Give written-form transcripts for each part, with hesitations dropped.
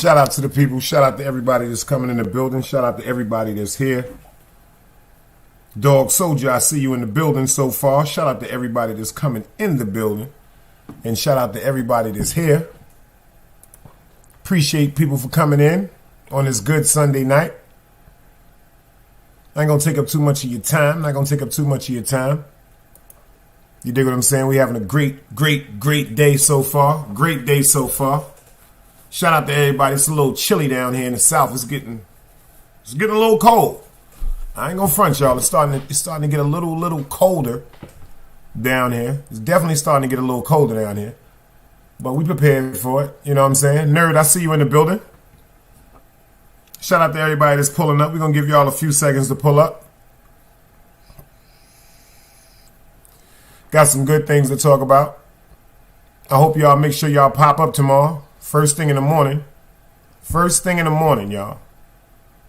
Shout out to the people. Shout out to everybody that's coming in the building. Shout out to everybody that's here. Dog Soldier, I see you in the building so far. Shout out to everybody that's coming in the building. And shout out to everybody that's here. Appreciate people for coming in on this good Sunday night. I ain't gonna take up too much of your time. Not gonna take up too much of your time. You dig what I'm saying? We having a great day so far. Great day so far. Shout out to everybody. It's a little chilly down here in the south. It's getting a little cold. I ain't gonna front y'all. It's starting to get a little colder down here. It's definitely starting to get a little colder down here. But we prepared for it. You know what I'm saying? Nerd, I see you in the building. Shout out to everybody that's pulling up. We're gonna give y'all a few seconds to pull up. Got some good things to talk about. I hope y'all make sure y'all pop up tomorrow. First thing in the morning. First thing in the morning, y'all.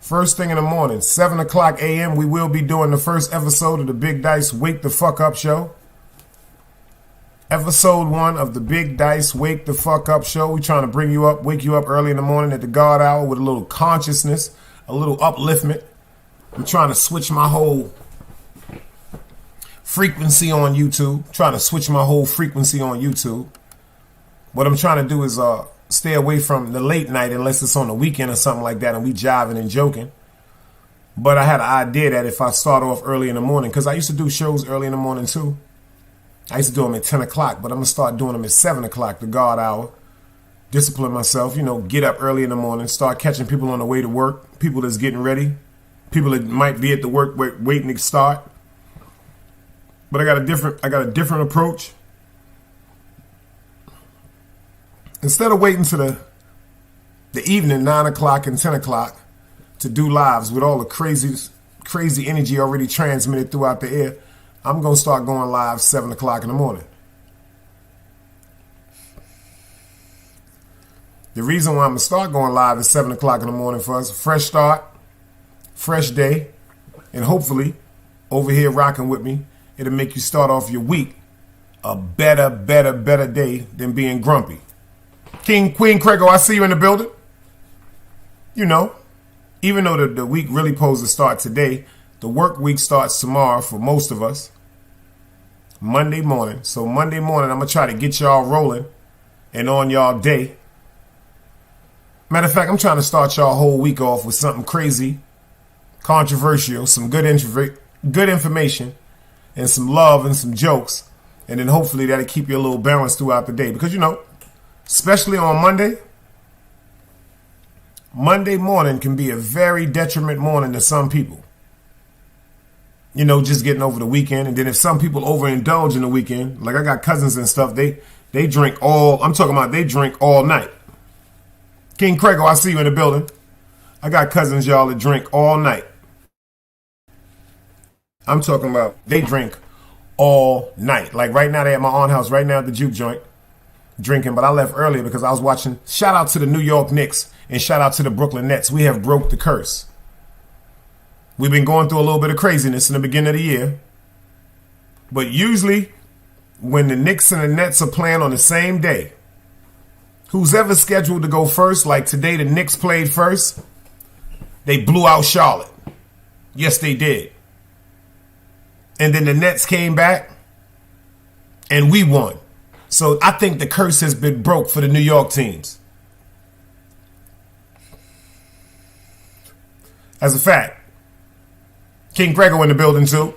First thing in the morning, 7 o'clock a.m., we will be doing the first episode of the Big Dice Wake the Fuck Up Show. Episode 1 of the Big Dice Wake the Fuck Up Show. We're trying to bring you up, wake you up early in the morning at the God hour with a little consciousness, a little upliftment. I'm trying to switch my whole frequency on YouTube. Trying to switch my whole frequency on YouTube. What I'm trying to do is stay away from the late night unless it's on the weekend or something like that and we jiving and joking. But I had an idea that if I start off early in the morning, because I used to do shows early in the morning too. I used to do them at 10 o'clock, but I'm going to start doing them at 7 o'clock, the God hour. Discipline myself, get up early in the morning, start catching people on the way to work, people that's getting ready, people that might be at the work waiting to start. But I got a different approach. Instead of waiting to the evening, 9 o'clock and 10 o'clock, to do lives with all the crazy energy already transmitted throughout the air, I'm going to start going live 7 o'clock in the morning. The reason why I'm going to start going live at 7 o'clock in the morning for us, fresh start, fresh day, and hopefully over here rocking with me, it'll make you start off your week a better day than being grumpy. Queen Craigo, I see you in the building. Even though the week really supposed to start today, the work week starts tomorrow for most of us. Monday morning. So Monday morning, I'm going to try to get y'all rolling and on y'all day. Matter of fact, I'm trying to start y'all whole week off with something crazy, controversial, some good information, and some love and some jokes. And then hopefully that'll keep you a little balanced throughout the day. Because, especially on Monday morning can be a very detriment morning to some people. Just getting over the weekend. And then if some people overindulge in the weekend, like I got cousins and stuff, they drink they drink all night. King Craigo, I see you in the building. I got cousins, y'all, that drink all night. I'm talking about they drink all night. Like right now, they at my aunt's house, right now at the juke joint, drinking. But I left earlier because I was watching. Shout out to the New York Knicks and shout out to the Brooklyn Nets. We have broke the curse. We've been going through a little bit of craziness in the beginning of the year. But usually when the Knicks and the Nets are playing on the same day, who's ever scheduled to go first, like today the Knicks played first, they blew out Charlotte. Yes, they did. And then the Nets came back and we won. So I think the curse has been broke for the New York teams. As a fact. King Gregor in the building too.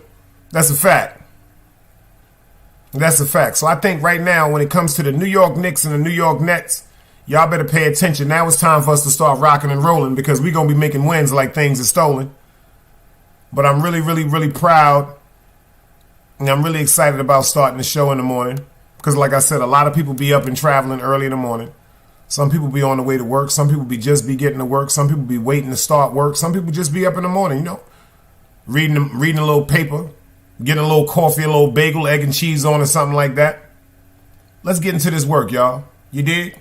That's a fact. That's a fact. So I think right now when it comes to the New York Knicks and the New York Nets, y'all better pay attention. Now it's time for us to start rocking and rolling because we're going to be making wins like things are stolen. But I'm really proud. And I'm really excited about starting the show in the morning. Because like I said, a lot of people be up and traveling early in the morning. Some people be on the way to work. Some people just be getting to work. Some people be waiting to start work. Some people just be up in the morning, reading a little paper, getting a little coffee, a little bagel, egg and cheese on or something like that. Let's get into this work, y'all. You dig?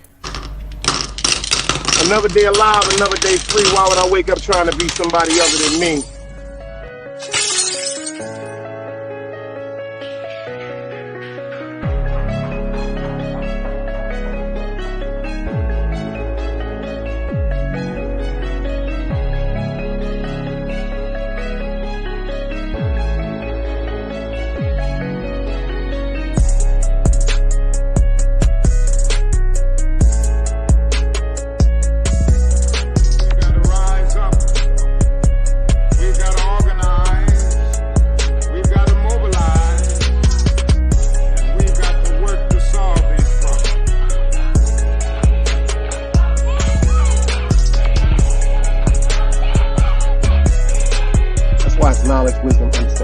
Another day alive, another day free. Why would I wake up trying to be somebody other than me?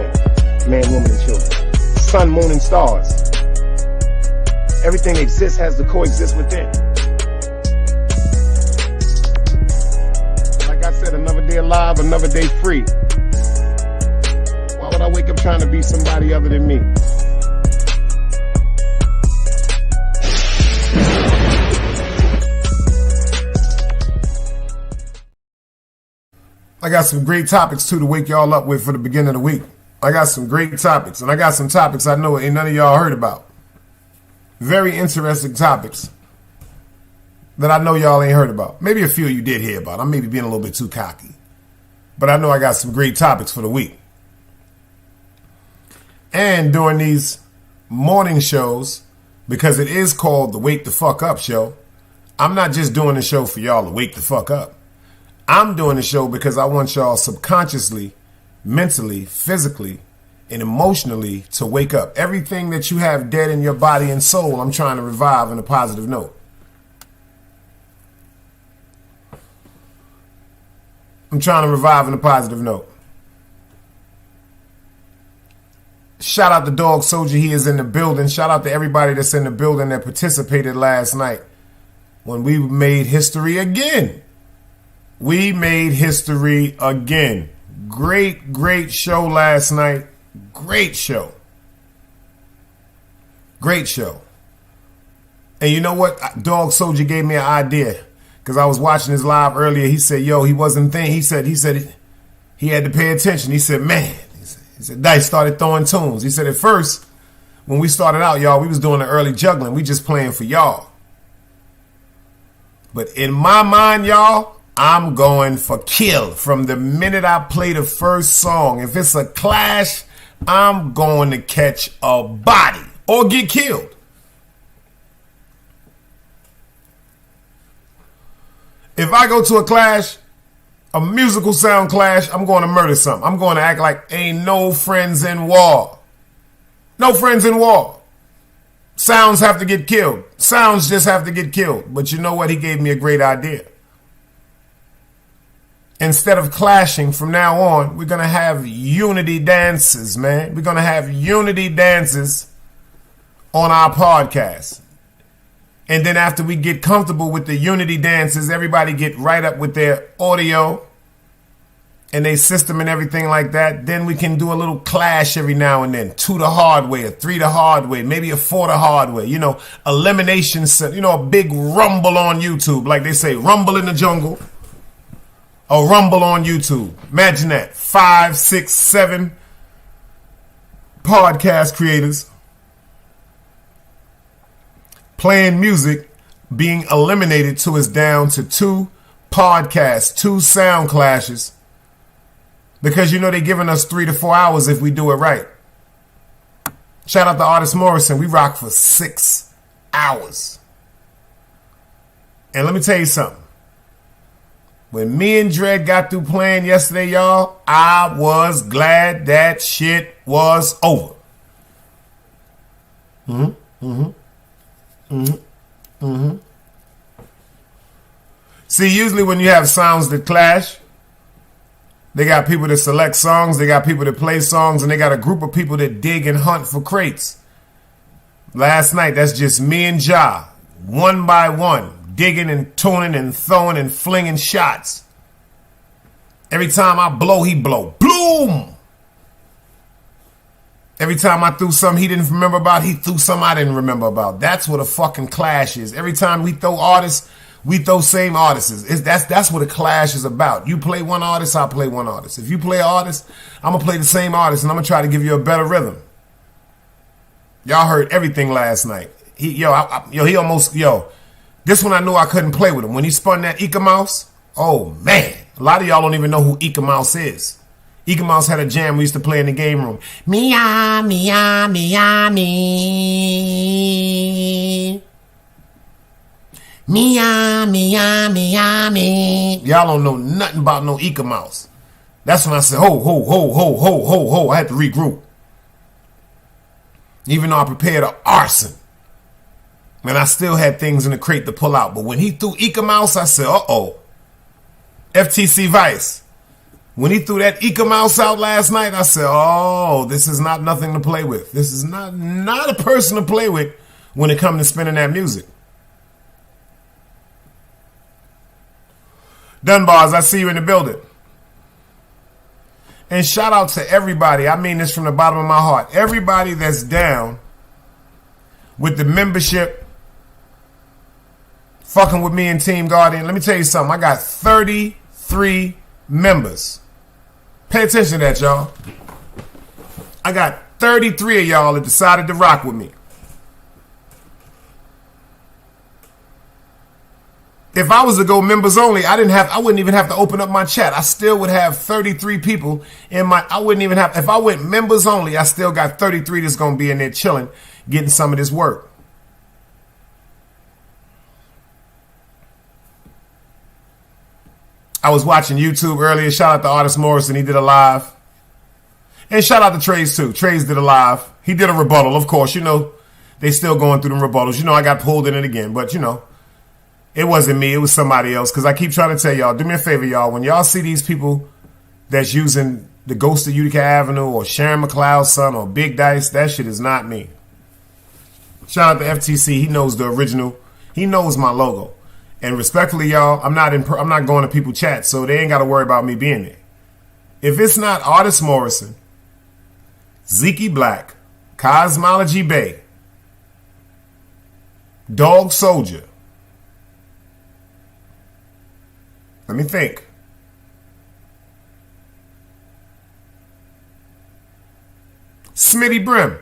everything. Man, woman, and children. Sun, moon, and stars. Everything exists has to coexist within. Like I said, another day alive, another day free. Why would I wake up trying to be somebody other than me? I got some great topics too to wake y'all up with for the beginning of the week. I got some great topics, and I got some topics I know ain't none of y'all heard about. Very interesting topics that I know y'all ain't heard about. Maybe a few of you did hear about. I'm maybe being a little bit too cocky. But I know I got some great topics for the week. And during these morning shows, because it is called the Wake the Fuck Up Show, I'm not just doing the show for y'all to wake the fuck up. I'm doing the show because I want y'all subconsciously, mentally, physically, and emotionally to wake up. Everything that you have dead in your body and soul, I'm trying to revive on a positive note. I'm trying to revive on a positive note. Shout out to DOGSOULJAH. He is in the building. Shout out to everybody that's in the building that participated last night when we made history again. We made history again. Great, great show last night. Great show. Great show. And you know what? DOGSOULJAH gave me an idea because I was watching his live earlier. He said, yo, he wasn't thinking. He said he had to pay attention. He said, man, he said, Dice started throwing tunes. He said, at first, when we started out, y'all, we was doing the early juggling. We just playing for y'all. But in my mind, y'all, I'm going for kill from the minute I play the first song. If it's a clash, I'm going to catch a body or get killed. If I go to a clash, a musical sound clash, I'm going to murder something. I'm going to act like ain't no friends in war. No friends in war. Sounds have to get killed. Sounds just have to get killed. But you know what? He gave me a great idea. Instead of clashing from now on, we're going to have unity dances, man. We're going to have unity dances on our podcast. And then after we get comfortable with the unity dances, everybody get right up with their audio and their system and everything like that. Then we can do a little clash every now and then. 2 the hard way, a 3 the hard way, maybe a 4 the hard way. You know, elimination, you know, a big rumble on YouTube. Like they say, rumble in the jungle. A rumble on YouTube. Imagine that. 5, 6, 7 podcast creators playing music being eliminated to us down to 2 podcasts, 2 sound clashes. Because you know they're giving us 3 to 4 hours if we do it right. Shout out to Artist Morrison. We rock for 6 hours. And let me tell you something. When me and Dredd got through playing yesterday, y'all, I was glad that shit was over. See, usually when you have sounds that clash, they got people that select songs, they got people that play songs, and they got a group of people that dig and hunt for crates. Last night, that's just me and Ja, one by one. Digging and tuning and throwing and flinging shots. Every time I blow, he blow. Bloom! Every time I threw something he didn't remember about, he threw something I didn't remember about. That's what a fucking clash is. Every time we throw artists, we throw same artists. That's what a clash is about. You play one artist, I play one artist. If you play an artist, I'm going to play the same artist, and I'm going to try to give you a better rhythm. Y'all heard everything last night. He almost. This one I knew I couldn't play with him. When he spun that Ika Mouse, oh man. A lot of y'all don't even know who Ika Mouse is. Ika Mouse had a jam we used to play in the game room. Mia, mia, mia, me. Mia, mia, mia, me. Y'all don't know nothing about no Ika Mouse. That's when I said, ho, ho, ho, ho, ho, ho, ho. I had to regroup. Even though I prepared an arson. And I still had things in the crate to pull out. But when he threw Ika Mouse, I said, uh-oh. FTC Vice. When he threw that Ika Mouse out last night, I said, oh, this is not nothing to play with. This is not a person to play with when it comes to spinning that music. Dunbars, I see you in the building. And shout out to everybody. I mean this from the bottom of my heart. Everybody that's down with the membership, fucking with me and Team Guardian. Let me tell you something. I got 33 members. Pay attention to that, y'all. I got 33 of y'all that decided to rock with me. If I was to go members only, I wouldn't even have to open up my chat. I still would have 33 people in my, if I went members only, I still got 33 that's going to be in there chilling, getting some of this work. I was watching YouTube earlier. Shout out to Artist Morrison. He did a live. And shout out to Trace too. Trace did a live. He did a rebuttal, of course. You know, they still going through the rebuttals. You know, I got pulled in it again. But, you know, it wasn't me. It was somebody else. Because I keep trying to tell y'all, do me a favor, y'all. When y'all see these people that's using the Ghost of Utica Avenue or Sharon McLeod's son or Big Dice, that shit is not me. Shout out to FTC. He knows the original. He knows my logo. And respectfully, y'all, I'm not going to people chat, so they ain't got to worry about me being there. If it's not Artist Morrison, Zeke Black, Cosmology Bay, Dog Soldier, let me think. Smitty Brim.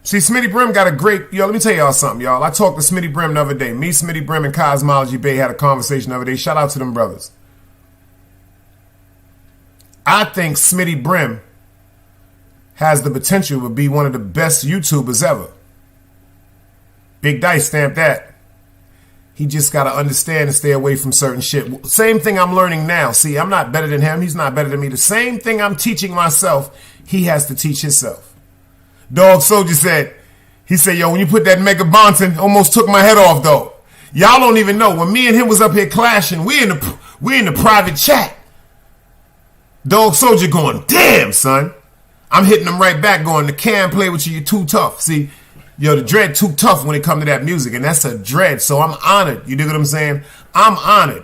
See, Smitty Brim got a great... Yo, let me tell y'all something, y'all. I talked to Smitty Brim the other day. Me, Smitty Brim, and Cosmology Bay had a conversation the other day. Shout out to them brothers. I think Smitty Brim has the potential to be one of the best YouTubers ever. Big Dice stamped that. He just got to understand and stay away from certain shit. Same thing I'm learning now. See, I'm not better than him. He's not better than me. The same thing I'm teaching myself, he has to teach himself. Dog Soldier said, yo, when you put that Mega Bonton, almost took my head off, though. Y'all don't even know. When me and him was up here clashing, we in the private chat. Dog Soldier going, damn, son. I'm hitting him right back going, the can play with you, you're too tough. See, yo, the dread too tough when it come to that music, and that's a dread, so I'm honored. You dig what I'm saying? I'm honored.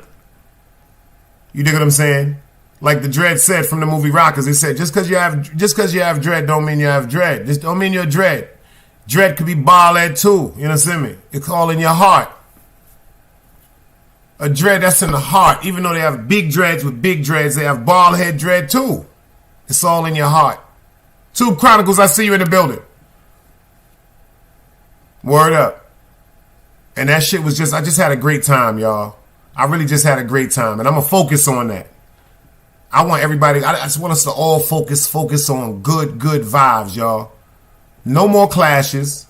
You dig what I'm saying? Like the dread said from the movie Rockers, he said, just because you have dread don't mean you have dread. Just don't mean you're dread. Dread could be bald head too. You know what I'm saying? It's all in your heart. A dread that's in the heart. Even though they have big dreads with big dreads, they have bald head dread too. It's all in your heart. Tube Chronicles, I see you in the building. Word up. And that shit was I just had a great time, y'all. I really just had a great time. And I'm going to focus on that. I want everybody, I just want us to all focus on good vibes, y'all. No more clashes.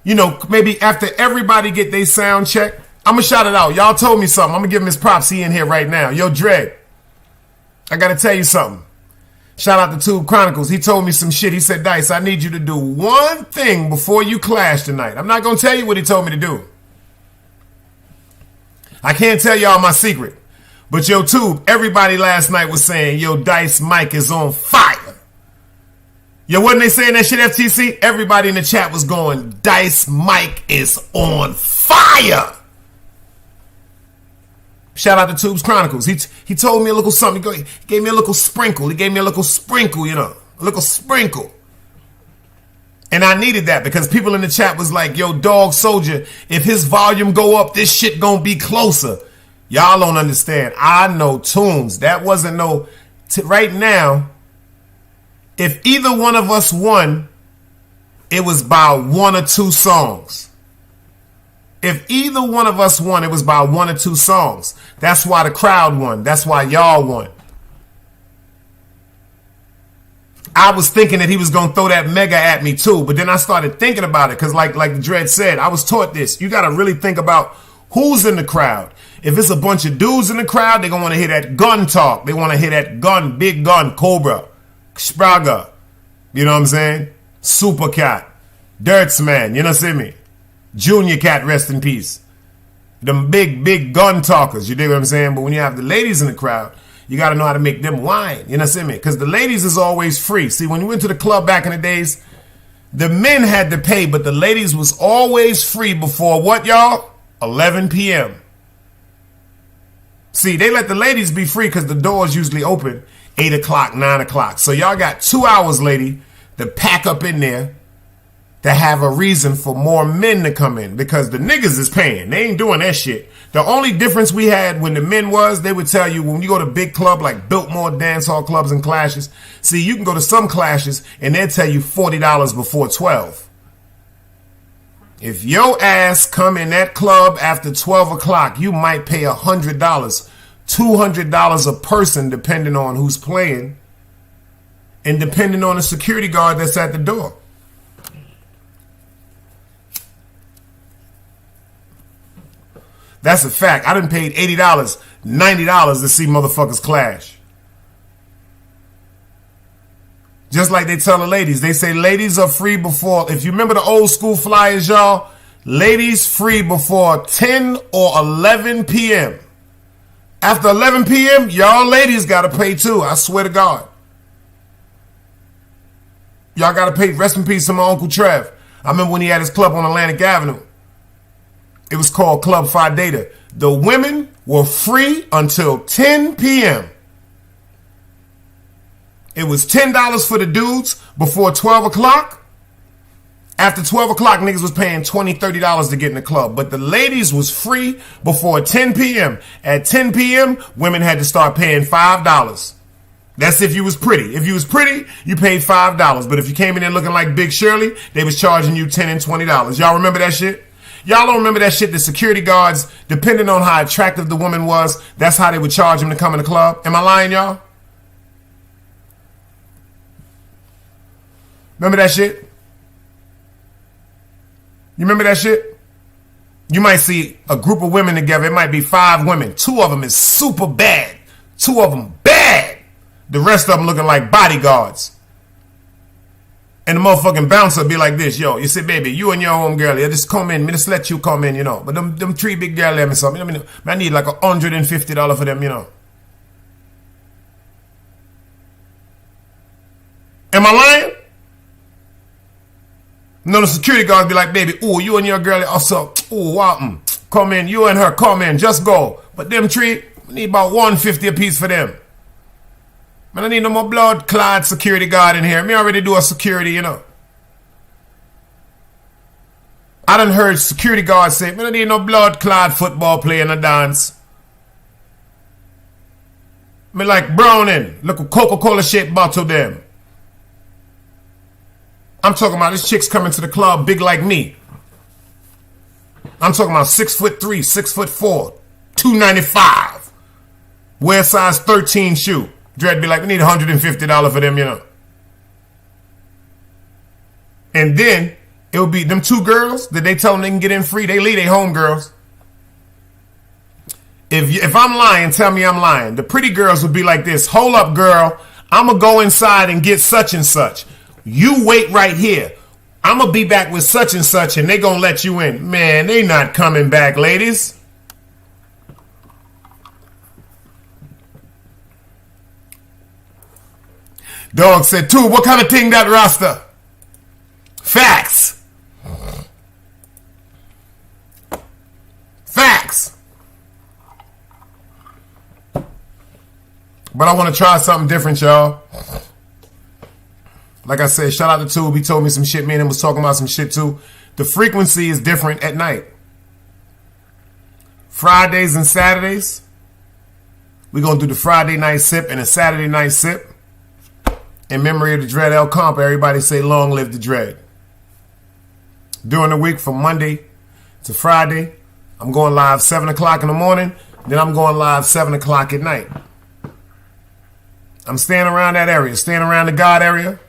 You know, maybe after everybody get their sound check, I'm going to shout it out. Y'all told me something. I'm going to give him his props. He in here right now. Yo, Dread, I got to tell you something. Shout out to Tube Chronicles. He told me some shit. He said, Dice, I need you to do one thing before you clash tonight. I'm not going to tell you what he told me to do. I can't tell y'all my secret. But yo, Tube, everybody last night was saying, yo, Dice mic is on fire. Yo, wasn't they saying that shit, FTC? Everybody in the chat was going, Dice mic is on fire. Shout out to Tube's Chronicles. He told me a little something. He gave me a little sprinkle. He gave me a little sprinkle, you know. A little sprinkle. And I needed that because people in the chat was like, yo, Dog Soldier, if his volume go up, this shit gonna be closer. Y'all don't understand. I know tunes. That wasn't no... right now, if either one of us won, it was by one or two songs. If either one of us won, it was by one or two songs. That's why the crowd won. That's why y'all won. I was thinking that he was going to throw that mega at me too, but then I started thinking about it because like Dredd said, I was taught this. You got to really think about who's in the crowd. If it's a bunch of dudes in the crowd, they're going to want to hear that gun talk. They want to hear that gun, big gun, Cobra, Spraga. You know what I'm saying? Super Cat, Dirtsman, you know what I'm saying? Junior Cat, rest in peace. Them big gun talkers, you dig what I'm saying? But when you have the ladies in the crowd, you got to know how to make them wine. You know what I mean? Because the ladies is always free. See, when you went to the club back in the days, the men had to pay, but the ladies was always free before what, y'all? 11 p.m. See, they let the ladies be free because the doors usually open 8 o'clock, 9 o'clock. So y'all got 2 hours, lady, to pack up in there to have a reason for more men to come in, because the niggas is paying. They ain't doing that shit. The only difference we had when the men was, they would tell you when you go to big club like Biltmore dance hall clubs and clashes, see, you can go to some clashes and they'll tell you $40 before 12. If your ass come in that club after 12 o'clock, you might pay $100, $200 a person, depending on who's playing and depending on the security guard that's at the door. That's a fact. I done paid $80, $90 to see motherfuckers clash. Just like they tell the ladies. They say ladies are free before, if you remember the old school flyers, y'all, ladies free before 10 or 11 p.m. After 11 p.m., y'all ladies got to pay too. I swear to God. Y'all got to pay. Rest in peace to my Uncle Trev. I remember when he had his club on Atlantic Avenue. It was called Club Phi Data. The women were free until 10 p.m. It was $10 for the dudes before 12 o'clock. After 12 o'clock, niggas was paying $20, $30 to get in the club. But the ladies was free before 10 p.m. At 10 p.m., women had to start paying $5. That's if you was pretty. If you was pretty, you paid $5. But if you came in there looking like Big Shirley, they was charging you $10 and $20. Y'all remember that shit? Y'all don't remember that shit? The security guards, depending on how attractive the woman was, that's how they would charge them to come in the club. Am I lying, y'all? Remember that shit? You remember that shit? You might see a group of women together. It might be 5 women. 2 of them is super bad. 2 of them bad. The rest of them looking like bodyguards. And the motherfucking bouncer be like this, yo, you say, baby, you and your home girl, yeah, just come in, me just let you come in, you know. But them 3 big girl let me something. I need like $150 for them, you know. Am I lying? No, the security guards be like, baby, ooh, you and your girl also, ooh, wow, come in, you and her, come in, just go. But them 3, we need about $150 a piece for them. Man, I need no more blood-clad security guard in here. Me already do a security, you know. I done heard security guards say, man, I need no blood-clad football player in a dance. Me like Browning, look a Coca-Cola shaped bottle them. I'm talking about this chick's coming to the club big like me. I'm talking about 6'3", 6'4", 295. Wear size 13 shoe. Dread be like, we need $150 for them, you know. And then it would be them 2 girls that they tell them they can get in free. They leave their home girls. If I'm lying, tell me I'm lying. The pretty girls would be like this. Hold up, girl. I'm going to go inside and get such and such. You wait right here. I'm going to be back with such and such and they going to let you in. Man, they not coming back, ladies. Dog said, "Too, what kind of thing that Rasta?" Facts. Facts. But I want to try something different, y'all. Like I said, shout out to Tube. He told me some shit. Me and him was talking about some shit too. The frequency is different at night. Fridays and Saturdays, we're going to do the Friday night sip and the Saturday night sip. In memory of the Dread El Comp, everybody say long live the Dread. During the week from Monday to Friday, I'm going live 7 o'clock in the morning. Then I'm going live 7 o'clock at night. I'm staying around that area, staying around the God area.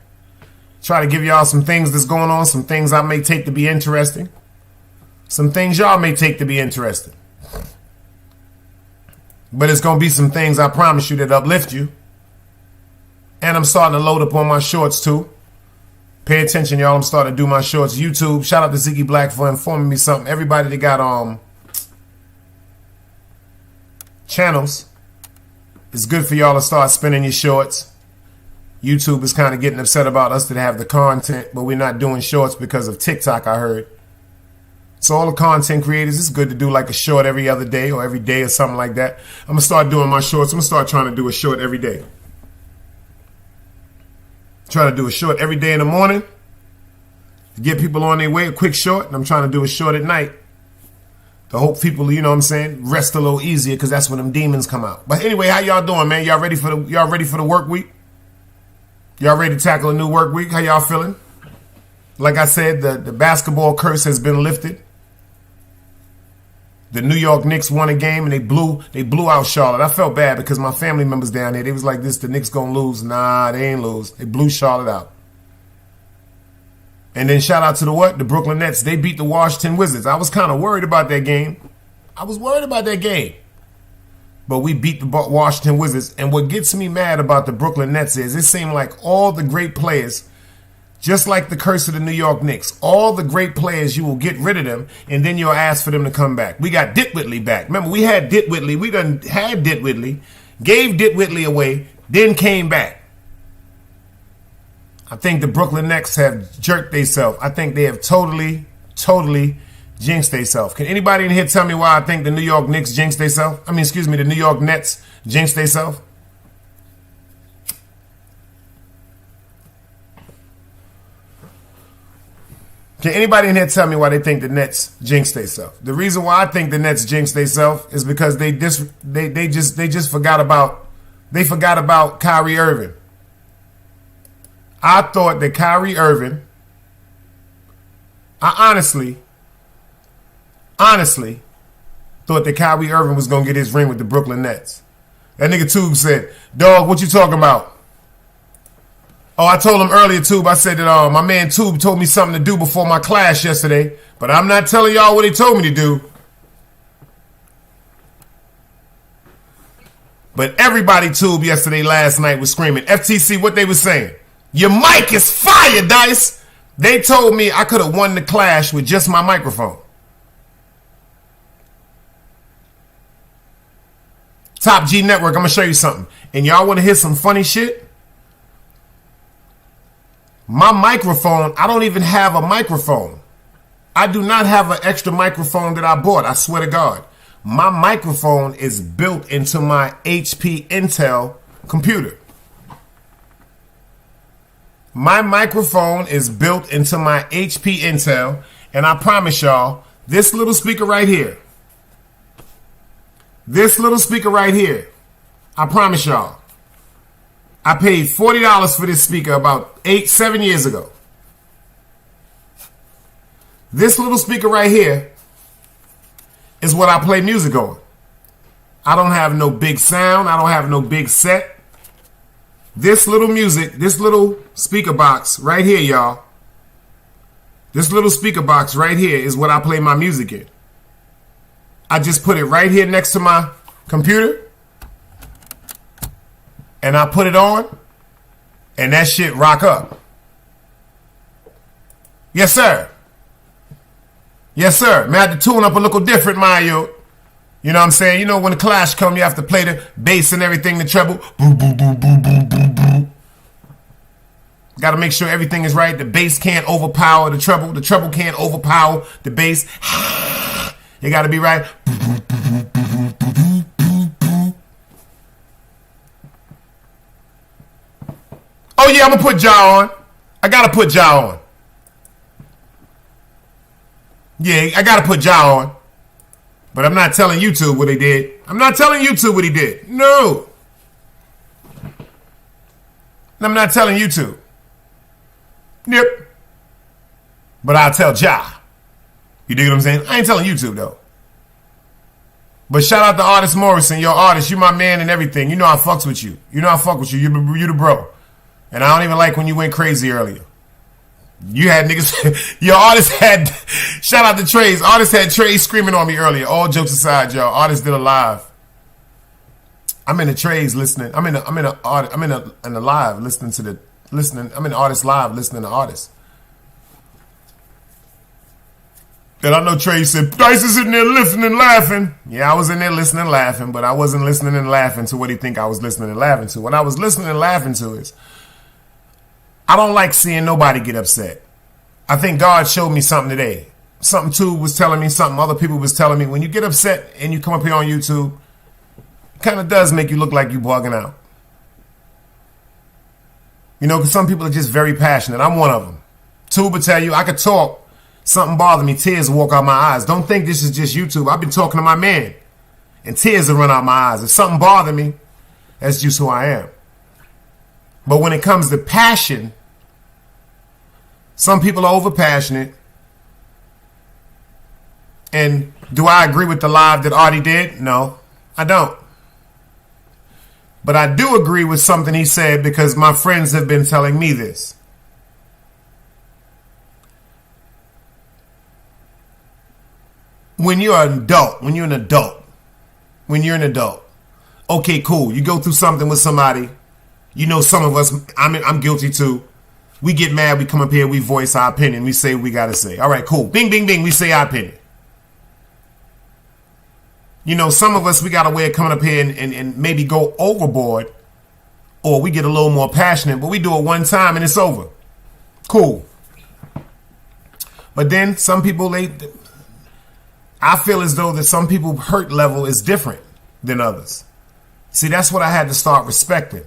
Try to give y'all some things that's going on, some things I may take to be interesting. Some things y'all may take to be interesting. But it's going to be some things, I promise you, that uplift you. And I'm starting to load up on my shorts too. Pay attention, y'all. I'm starting to do my shorts. YouTube. Shout out to Ziggy Black for informing me something. Everybody that got channels It's good for y'all to start spinning your shorts. YouTube is kind of getting upset about us that have the content, but we're not doing shorts because of TikTok, I heard. So all the content creators, it's good to do like a short every other day or every day or something like that. I'm going to start doing my shorts. I'm going to start trying to do a short every day. Try to do a short every day in the morning to get people on their way, a quick short. And I'm trying to do a short at night to hope people, you know what I'm saying, rest a little easier because that's when them demons come out. But anyway, how y'all doing, man? Y'all ready for the work week? Y'all ready to tackle a new work week? How y'all feeling? Like I said, the basketball curse has been lifted. The New York Knicks won a game and they blew out Charlotte. I felt bad because my family members down there, they was like this, the Knicks gonna lose. Nah, they ain't lose. They blew Charlotte out. And then shout out to the Brooklyn Nets. They beat the Washington Wizards. I was kind of worried about that game. But we beat the Washington Wizards. And what gets me mad about the Brooklyn Nets is it seemed like all the great players, just like the curse of the New York Knicks, all the great players, you will get rid of them, and then you'll ask for them to come back. We got Dick Whitley back. Remember, we had Dick Whitley. We done had Dick Whitley, gave Dick Whitley away, then came back. I think the Brooklyn Nets have jerked themselves. I think they have totally jinxed themselves. Can anybody in here tell me why I think the New York Knicks jinxed themselves? The New York Nets jinxed themselves? Can anybody in here tell me why they think the Nets jinxed themselves? The reason why I think the Nets jinxed themselves is because they just forgot about Kyrie Irving. I thought that Kyrie Irving, I honestly thought that Kyrie Irving was going to get his ring with the Brooklyn Nets. That nigga Tube said, "Dog, what you talking about?" Oh, I told him earlier, Tube, I said that my man Tube told me something to do before my class yesterday, but I'm not telling y'all what he told me to do. But everybody, Tube, last night was screaming. FTC, what they was saying? Your mic is fire, Dice. They told me I could have won the clash with just my microphone. Top G Network, I'm going to show you something. And y'all want to hear some funny shit? My microphone, I don't even have a microphone. I do not have an extra microphone that I bought, I swear to God. My microphone is built into my HP Intel computer. My microphone is built into my HP Intel, and I promise y'all, this little speaker right here, I promise y'all, I paid $40 for this speaker about 7 years ago. This little speaker right here is what I play music on. I don't have no big sound. I don't have no big set. This little speaker box right here, y'all. This little speaker box right here is what I play my music in. I just put it right here next to my computer. And I put it on, and that shit rock up. Yes, sir. Yes, sir. Man, I had to tune up a little different, Mario. You know what I'm saying? You know, when the clash come, you have to play the bass and everything, the treble. Boo, boo, boo, boo, boo, boo, boo. Got to make sure everything is right. The bass can't overpower the treble. The treble can't overpower the bass. It got to be right. Oh, yeah, I'm going to put Ja on. I got to put Ja on. Yeah, I got to put Ja on. But I'm not telling YouTube what he did. I'm not telling YouTube what he did. No. I'm not telling YouTube. Yep. But I'll tell Ja. You dig what I'm saying? I ain't telling YouTube, though. But shout out to Artist Morrison. Your artist, you my man and everything. You know I fucks with you. You know I fuck with you. You the bro. And I don't even like when you went crazy earlier. You had niggas, your artist had, shout out to Trey's. Artist had Trey screaming on me earlier. All jokes aside, y'all. Artist did a live. I'm in the Trey's listening. I'm in the live listening to the, I'm in the artist live listening to artists. And I know Trey said, Dice is sitting there listening and laughing. Yeah, I was in there listening and laughing, but I wasn't listening and laughing to what he think I was listening and laughing to. What I was listening and laughing to is, I don't like seeing nobody get upset. I think God showed me something today. Something too was telling me, something other people was telling me. When you get upset and you come up here on YouTube, it kind of does make you look like you bugging out. You know, because some people are just very passionate. I'm one of them. Tube will tell you, I could talk. Something bothered me. Tears will walk out my eyes. Don't think this is just YouTube. I've been talking to my man. And tears will run out my eyes. If something bothered me, that's just who I am. But when it comes to passion, some people are over passionate. And do I agree with the live that Artie did? No, I don't. But I do agree with something he said because my friends have been telling me this. When you're an adult, okay, cool. You go through something with somebody. You know, some of us, I'm guilty too. We get mad, we come up here, we voice our opinion. We say what we got to say. All right, cool. Bing, bing, bing, we say our opinion. You know, some of us, we got a way of coming up here and maybe go overboard, or we get a little more passionate, but we do it one time and it's over. Cool. But then some people, I feel as though that some people's hurt level is different than others. See, that's what I had to start respecting.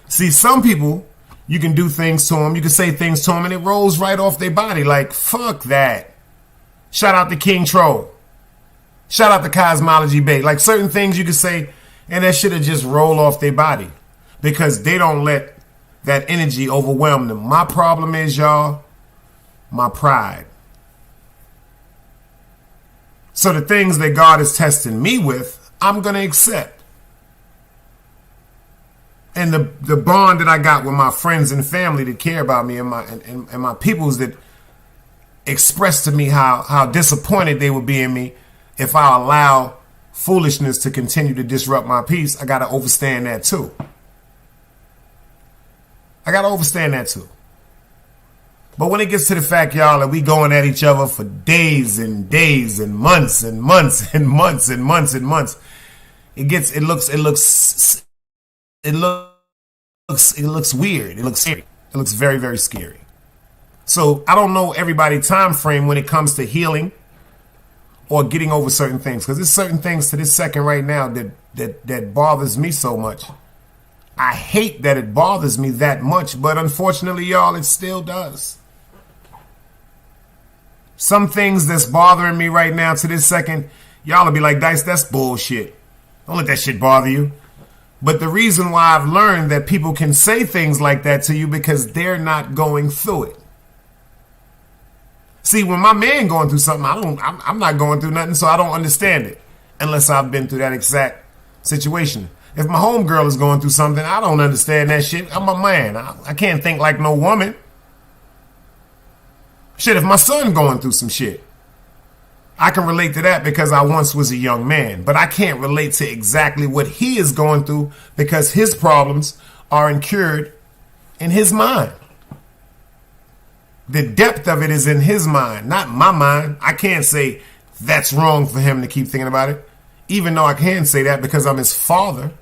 See, some people, you can do things to them, you can say things to them, and it rolls right off their body. Like, fuck that. Shout out to King Troll. Shout out to Cosmology Bay. Like, certain things you can say, and that shit'll just roll off their body. Because they don't let that energy overwhelm them. My problem is, y'all, my pride. So the things that God is testing me with, I'm going to accept. And the bond that I got with my friends and family that care about me and my peoples that express to me how disappointed they would be in me if I allow foolishness to continue to disrupt my peace, I got to understand that too. But when it gets to the fact, y'all, that we going at each other for days and days and months and months and months and months and months, it looks weird. It looks scary. It looks very, very scary. So I don't know everybody's time frame when it comes to healing or getting over certain things, because there's certain things to this second right now that bothers me so much. I hate that it bothers me that much, but unfortunately, y'all, it still does. Some things that's bothering me right now to this second, y'all will be like, Dice, that's bullshit. Don't let that shit bother you. But the reason why I've learned that people can say things like that to you because they're not going through it. See, when my man going through something, I'm not going through nothing, so I don't understand it unless I've been through that exact situation. If my homegirl is going through something, I don't understand that shit. I'm a man. I can't think like no woman. Shit, if my son going through some shit, I can relate to that because I once was a young man. But I can't relate to exactly what he is going through because his problems are incurred in his mind. The depth of it is in his mind, not my mind. I can't say that's wrong for him to keep thinking about it, even though I can say that because I'm his father,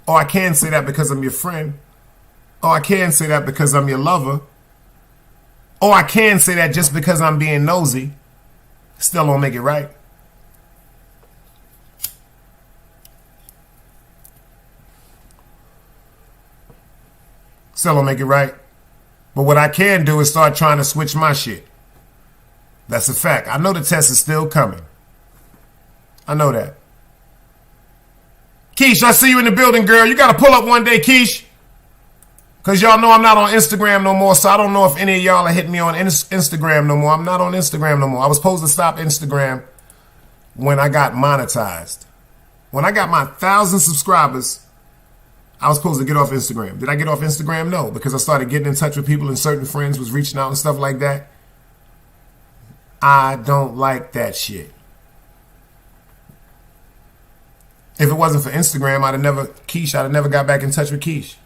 or I can say that because I'm your friend, or I can say that because I'm your lover, or I can say that just because I'm being nosy. Still don't make it right. Still don't make it right. But what I can do is start trying to switch my shit. That's a fact. I know the test is still coming. I know that. Keish, I see you in the building, girl. You got to pull up one day, Keish. Because y'all know I'm not on Instagram no more, so I don't know if any of y'all are hitting me on Instagram no more. I'm not on Instagram no more. I was supposed to stop Instagram when I got monetized. When I got my 1,000 subscribers, I was supposed to get off Instagram. Did I get off Instagram? No, because I started getting in touch with people and certain friends was reaching out and stuff like that. I don't like that shit. If it wasn't for Instagram, I'd have never got back in touch with Keish.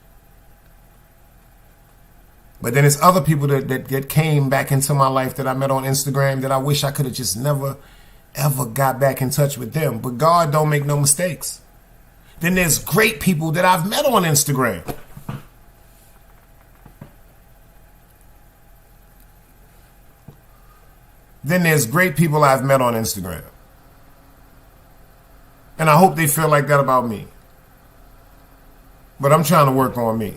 But then there's other people that came back into my life that I met on Instagram that I wish I could have just never, ever got back in touch with them. But God don't make no mistakes. Then there's great people that I've met on Instagram. Then there's great people I've met on Instagram. And I hope they feel like that about me. But I'm trying to work on me.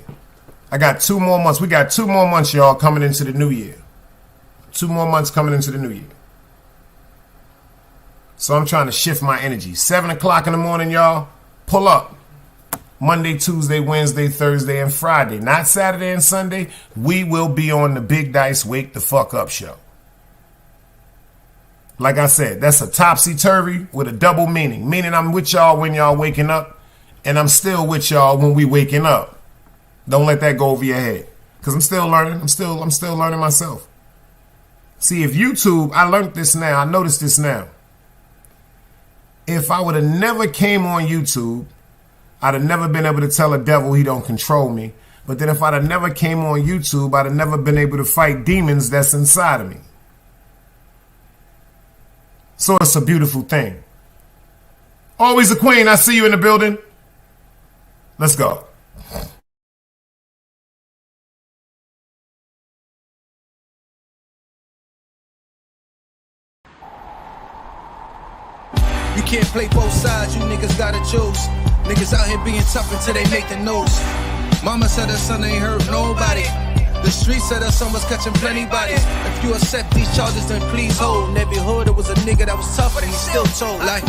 I got 2 more months. We got 2 more months, y'all, coming into the new year. 2 more months coming into the new year. So I'm trying to shift my energy. 7 o'clock in the morning, y'all. Pull up. Monday, Tuesday, Wednesday, Thursday, and Friday. Not Saturday and Sunday. We will be on the Big Dice Wake the Fuck Up show. Like I said, that's a topsy-turvy with a double meaning. Meaning I'm with y'all when y'all waking up. And I'm still with y'all when we waking up. Don't let that go over your head. Because I'm still learning. I'm still learning myself. See, if YouTube, I learned this now. I noticed this now. If I would have never came on YouTube, I'd have never been able to tell a devil he don't control me. But then if I'd have never came on YouTube, I'd have never been able to fight demons that's inside of me. So it's a beautiful thing. Always a queen. I see you in the building. Let's go. You can't play both sides, you niggas gotta choose. Niggas out here being tough until they make the news. Mama said her son ain't hurt nobody. The street said her son was catching plenty bodies. If you accept these charges, then please hold. In every hood, there was a nigga that was tougher than he still told. Like,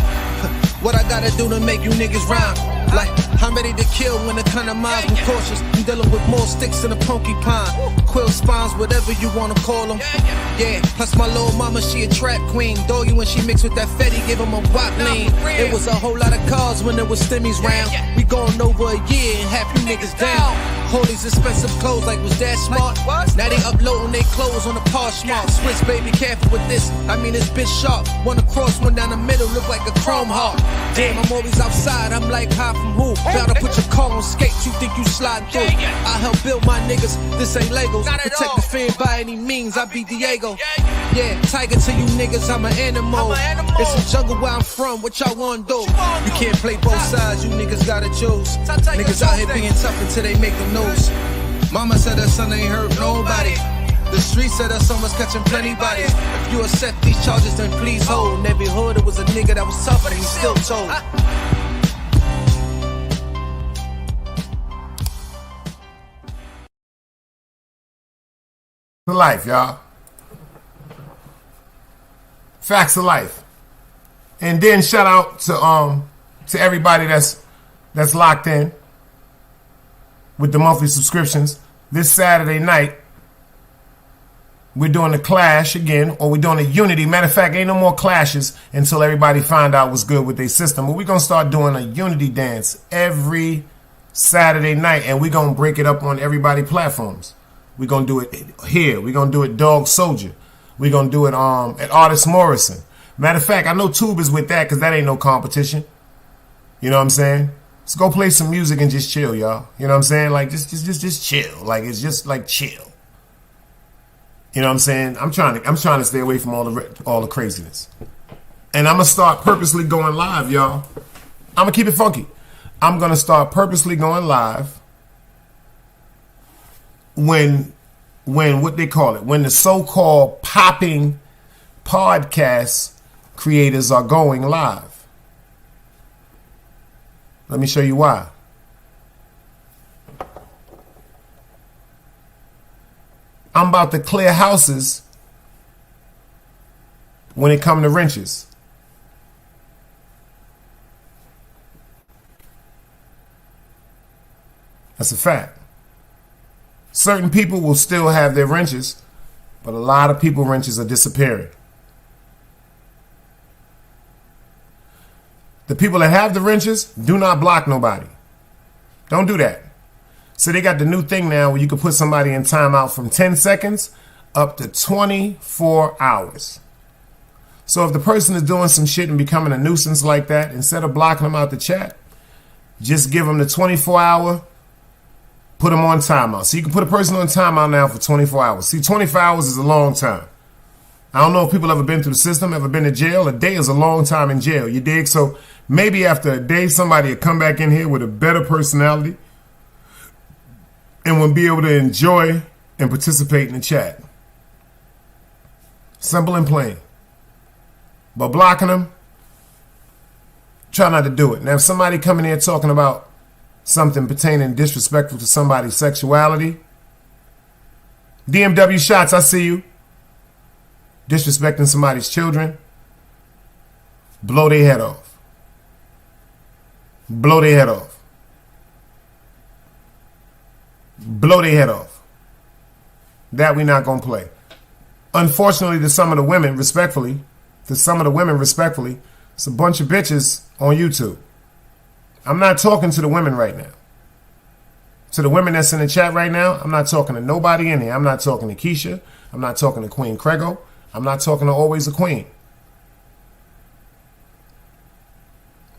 what I gotta do to make you niggas rhyme? Like, I'm ready to kill when the kind of minds be cautious. I'm dealing with more sticks than a porcupine. Quill spines, whatever you wanna call them. Yeah, plus my little mama, she a trap queen. Doggy, when she mixed with that Fetty, give him a wop lean. It was a whole lot of cars when there was stimmies round. We going over a year and half you niggas down. All these expensive clothes, like was that smart? Now they uploading their clothes on the Poshmark. Switch, baby, careful with this. I mean, this bitch sharp. One across, one down the middle, look like a chrome heart. Damn, I'm always outside. I'm like, hi from who? Bout to put your car on skates. You think you slide through? I help build my niggas. This ain't Legos. Protect the fan by any means. I be Diego. Yeah, tiger to you niggas. I'm an animal. It's a jungle where I'm from. What y'all wanna do? You can't play both sides. You niggas gotta choose. Niggas out here being tough until they make the news. Mama said her son ain't hurt nobody. The street said her son was catching plenty bodies. If you accept these charges, then please hold. In every hood, there was a nigga that was tougher than he still told. Life, y'all. Facts of life. And then shout out to everybody that's locked in with the monthly subscriptions. This Saturday night, we're doing the Clash again, or we're doing a Unity. Matter of fact, ain't no more clashes until everybody find out what's good with their system. But we're going to start doing a Unity dance every Saturday night, and we're going to break it up on everybody's platforms. We're going to do it here. We're going to do it DOGSOULJAH. We're going to do it at Artist Morrison. Matter of fact, I know Tube is with that because that ain't no competition. You know what I'm saying? Let's go play some music and just chill, y'all. You know what I'm saying? Like, just chill. Like, it's just like chill. You know what I'm saying? I'm trying to stay away from all the craziness. And I'm going to start purposely going live, y'all. I'm going to keep it funky. I'm going to start purposely going live when what they call it, when the so-called popping podcast creators are going live. Let me show you why. I'm about to clear houses when it comes to wrenches. That's a fact. Certain people will still have their wrenches, but a lot of people wrenches are disappearing. The people that have the wrenches, do not block nobody. Don't do that. So they got the new thing now where you can put somebody in timeout from 10 seconds up to 24 hours. So if the person is doing some shit and becoming a nuisance like that, instead of blocking them out the chat, just give them the 24-hour Put them on timeout. So you can put a person on timeout now for 24 hours. See, 24 hours is a long time. I don't know if people ever been through the system, ever been to jail. A day is a long time in jail, you dig? So maybe after a day, somebody will come back in here with a better personality and will be able to enjoy and participate in the chat. Simple and plain. But blocking them, try not to do it. Now, if somebody coming here talking about something pertaining disrespectful to somebody's sexuality, DMW shots, I see you. Disrespecting somebody's children, blow their head off. Blow their head off. Blow their head off. That we not gonna play. Unfortunately, to some of the women, respectfully, it's a bunch of bitches on YouTube. I'm not talking to the women right now. To the women that's in the chat right now, I'm not talking to nobody in here. I'm not talking to Keisha. I'm not talking to Queen Crego. I'm not talking to Always a Queen.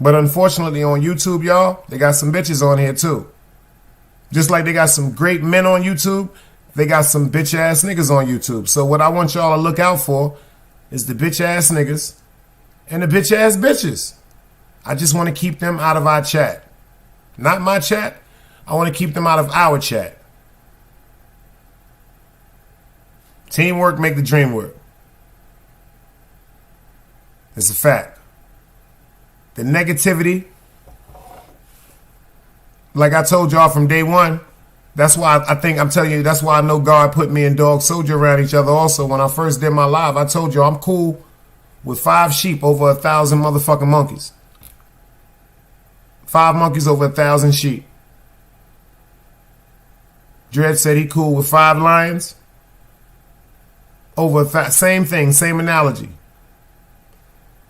But unfortunately on YouTube, y'all, they got some bitches on here too. Just like they got some great men on YouTube, they got some bitch ass niggas on YouTube. So what I want y'all to look out for is the bitch ass niggas and the bitch ass bitches. I just want to keep them out of our chat. Not my chat. I want to keep them out of our chat. Teamwork make the dream work. It's a fact. The negativity, like I told y'all from day one, that's why I'm telling you, that's why I know God put me and Dog Soldier around each other also. When I first did my live, I told you I'm cool with 5 sheep over 1,000 motherfucking monkeys. 5 monkeys over 1,000 sheep. Dredd said he cool with 5 lions over same thing, same analogy.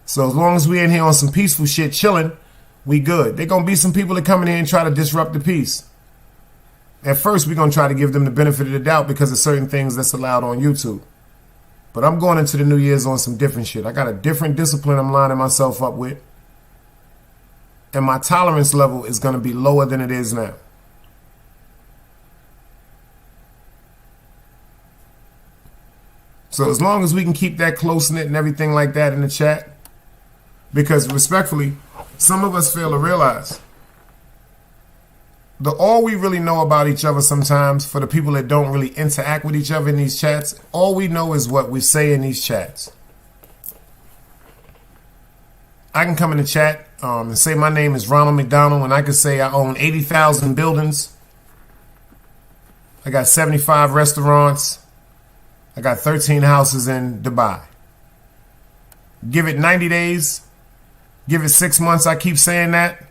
So as long as we in here on some peaceful shit chilling, we good. There gonna be some people that come in here and try to disrupt the peace. At first, we're gonna try to give them the benefit of the doubt because of certain things that's allowed on YouTube. But I'm going into the New Year's on some different shit. I got a different discipline I'm lining myself up with. And my tolerance level is gonna be lower than it is now. So as long as we can keep that close-knit and everything like that in the chat, because respectfully, some of us fail to realize all we really know about each other sometimes, for the people that don't really interact with each other in these chats, all we know is what we say in these chats. I can come in the chat and say my name is Ronald McDonald, and I can say I own 80,000 buildings. I got 75 restaurants. I got 13 houses in Dubai. Give it 90 days. Give it 6 months. I keep saying that.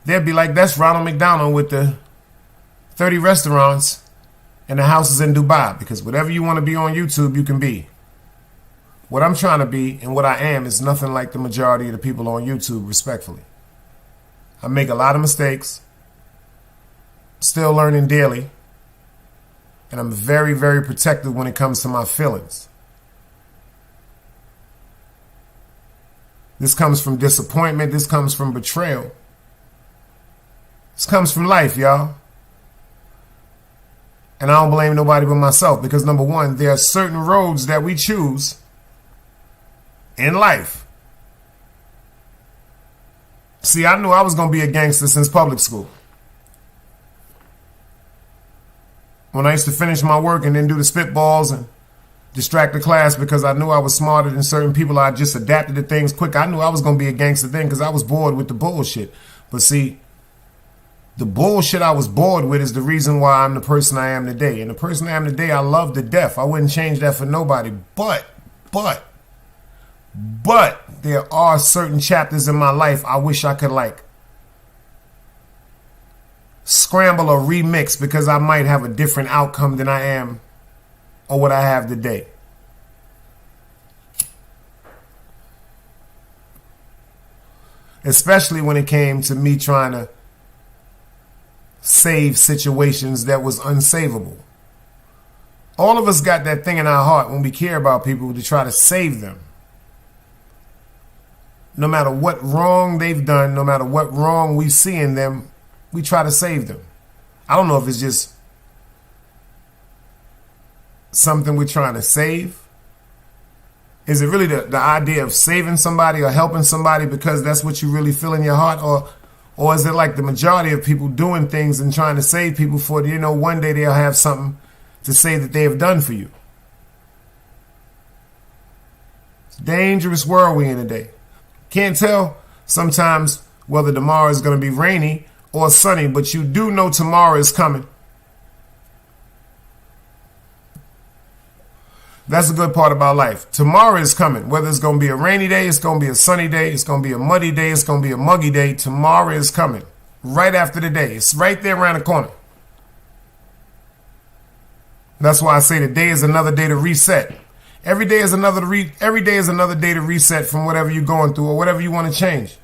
They'll be like, that's Ronald McDonald with the 30 restaurants and the houses in Dubai. Because whatever you want to be on YouTube, you can be. What I'm trying to be and what I am is nothing like the majority of the people on YouTube, respectfully. I make a lot of mistakes. Still learning daily. And I'm very, very protective when it comes to my feelings. This comes from disappointment. This comes from betrayal. This comes from life, y'all. And I don't blame nobody but myself because, number one, there are certain roads that we choose in life. See, I knew I was going to be a gangster since public school. When I used to finish my work and then do the spitballs and distract the class because I knew I was smarter than certain people, I just adapted to things quick. I knew I was going to be a gangster then because I was bored with the bullshit. But see, the bullshit I was bored with is the reason why I'm the person I am today. And the person I am today, I love to death. I wouldn't change that for nobody. But there are certain chapters in my life I wish I could scramble or remix because I might have a different outcome than I am or what I have today. Especially when it came to me trying to save situations that was unsavable. All of us got that thing in our heart when we care about people to try to save them. No matter what wrong they've done, no matter what wrong we see in them, we try to save them. I don't know if it's just something we're trying to save. Is it really the idea of saving somebody or helping somebody because that's what you really feel in your heart? Or is it like the majority of people doing things and trying to save people for, one day they'll have something to say that they have done for you? It's a dangerous world we in today. Can't tell sometimes whether tomorrow is going to be rainy or sunny, but you do know tomorrow is coming. That's the good part about life. Tomorrow is coming. Whether it's going to be a rainy day, it's going to be a sunny day, it's going to be a muddy day, it's going to be a muggy day. Tomorrow is coming. Right after the day. It's right there around the corner. That's why I say the day is another day to reset. Every day is another day to reset from whatever you're going through or whatever you want to change.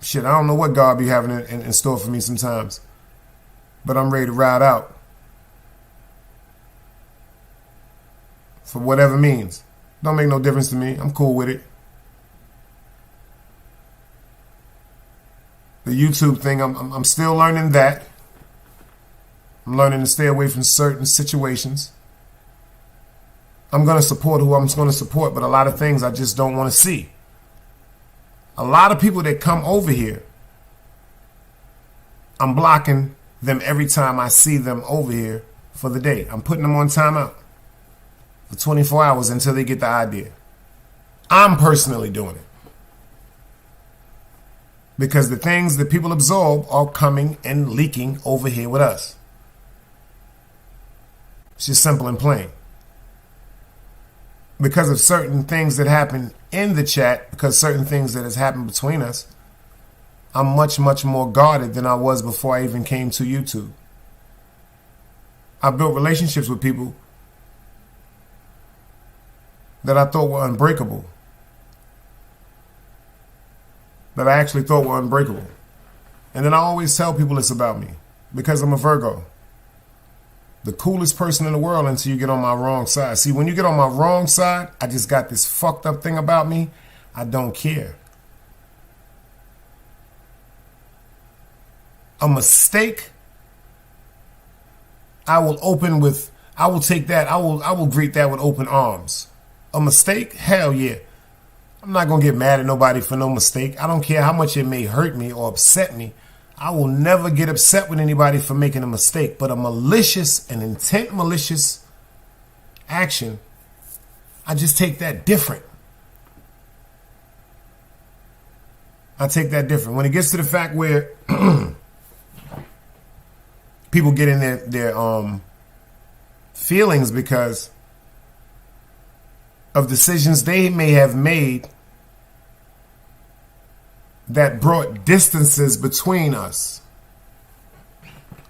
Shit, I don't know what God be having in store for me sometimes. But I'm ready to ride out. For whatever means. Don't make no difference to me. I'm cool with it. The YouTube thing, I'm still learning that. I'm learning to stay away from certain situations. I'm going to support who I'm going to support, but a lot of things I just don't want to see. A lot of people that come over here, I'm blocking them every time I see them over here for the day. I'm putting them on timeout for 24 hours until they get the idea. I'm personally doing it. Because the things that people absorb are coming and leaking over here with us. It's just simple and plain. Because of certain things that happen in the chat, because certain things that has happened between us, I'm much, much more guarded than I was before I even came to YouTube. I built relationships with people that I thought were unbreakable. That I actually thought were unbreakable. And then I always tell people it's about me. Because I'm a Virgo. The coolest person in the world until you get on my wrong side. See, when you get on my wrong side, I just got this fucked up thing about me. I don't care. A mistake, I will take that. I will greet that with open arms. A mistake? Hell yeah. I'm not going to get mad at nobody for no mistake. I don't care how much it may hurt me or upset me. I will never get upset with anybody for making a mistake. But an intent malicious action, I just take that different. I take that different. When it gets to the fact where people get in their feelings because of decisions they may have made that brought distances between us.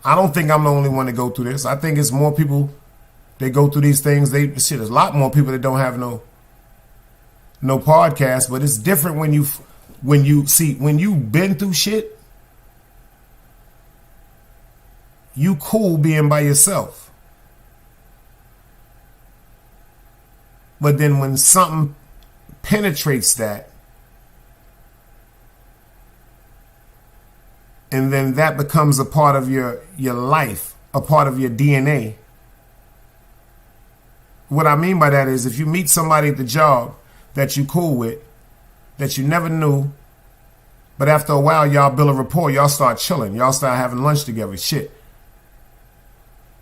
I don't think I'm the only one to go through this. I think it's more people that go through these things. There's a lot more people that don't have no podcast, but it's different when you've been through shit. You cool being by yourself. But then when something penetrates that, and then that becomes a part of your life, a part of your DNA. What I mean by that is if you meet somebody at the job that you cool with, that you never knew, but after a while y'all build a rapport, y'all start chilling, y'all start having lunch together, shit.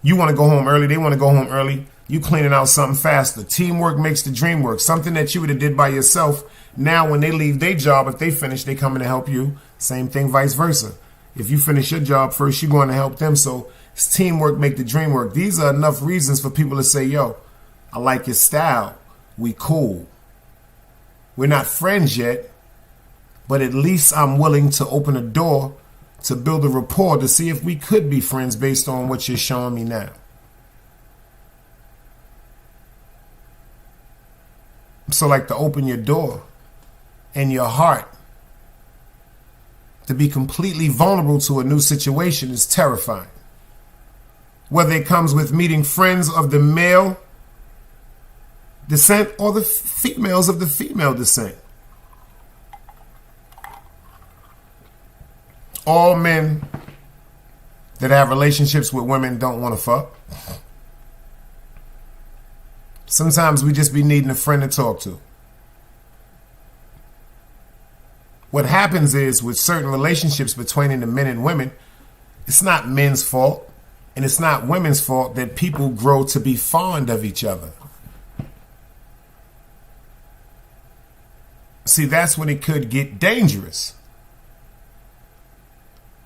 You want to go home early, they want to go home early, you cleaning out something faster. Teamwork makes the dream work. Something that you would have did by yourself, now when they leave their job, if they finish, they come in to help you. Same thing, vice versa. If you finish your job first, you're going to help them. So it's teamwork make the dream work. These are enough reasons for people to say, yo, I like your style. We cool. We're not friends yet, but at least I'm willing to open a door to build a rapport to see if we could be friends based on what you're showing me now. So like to open your door and your heart to be completely vulnerable to a new situation is terrifying. Whether it comes with meeting friends of the male descent or the females of the female descent. all men that have relationships with women don't want to fuck. Sometimes we just be needing a friend to talk to. What happens is with certain relationships between the men and women, it's not men's fault and it's not women's fault that people grow to be fond of each other. See, that's when it could get dangerous.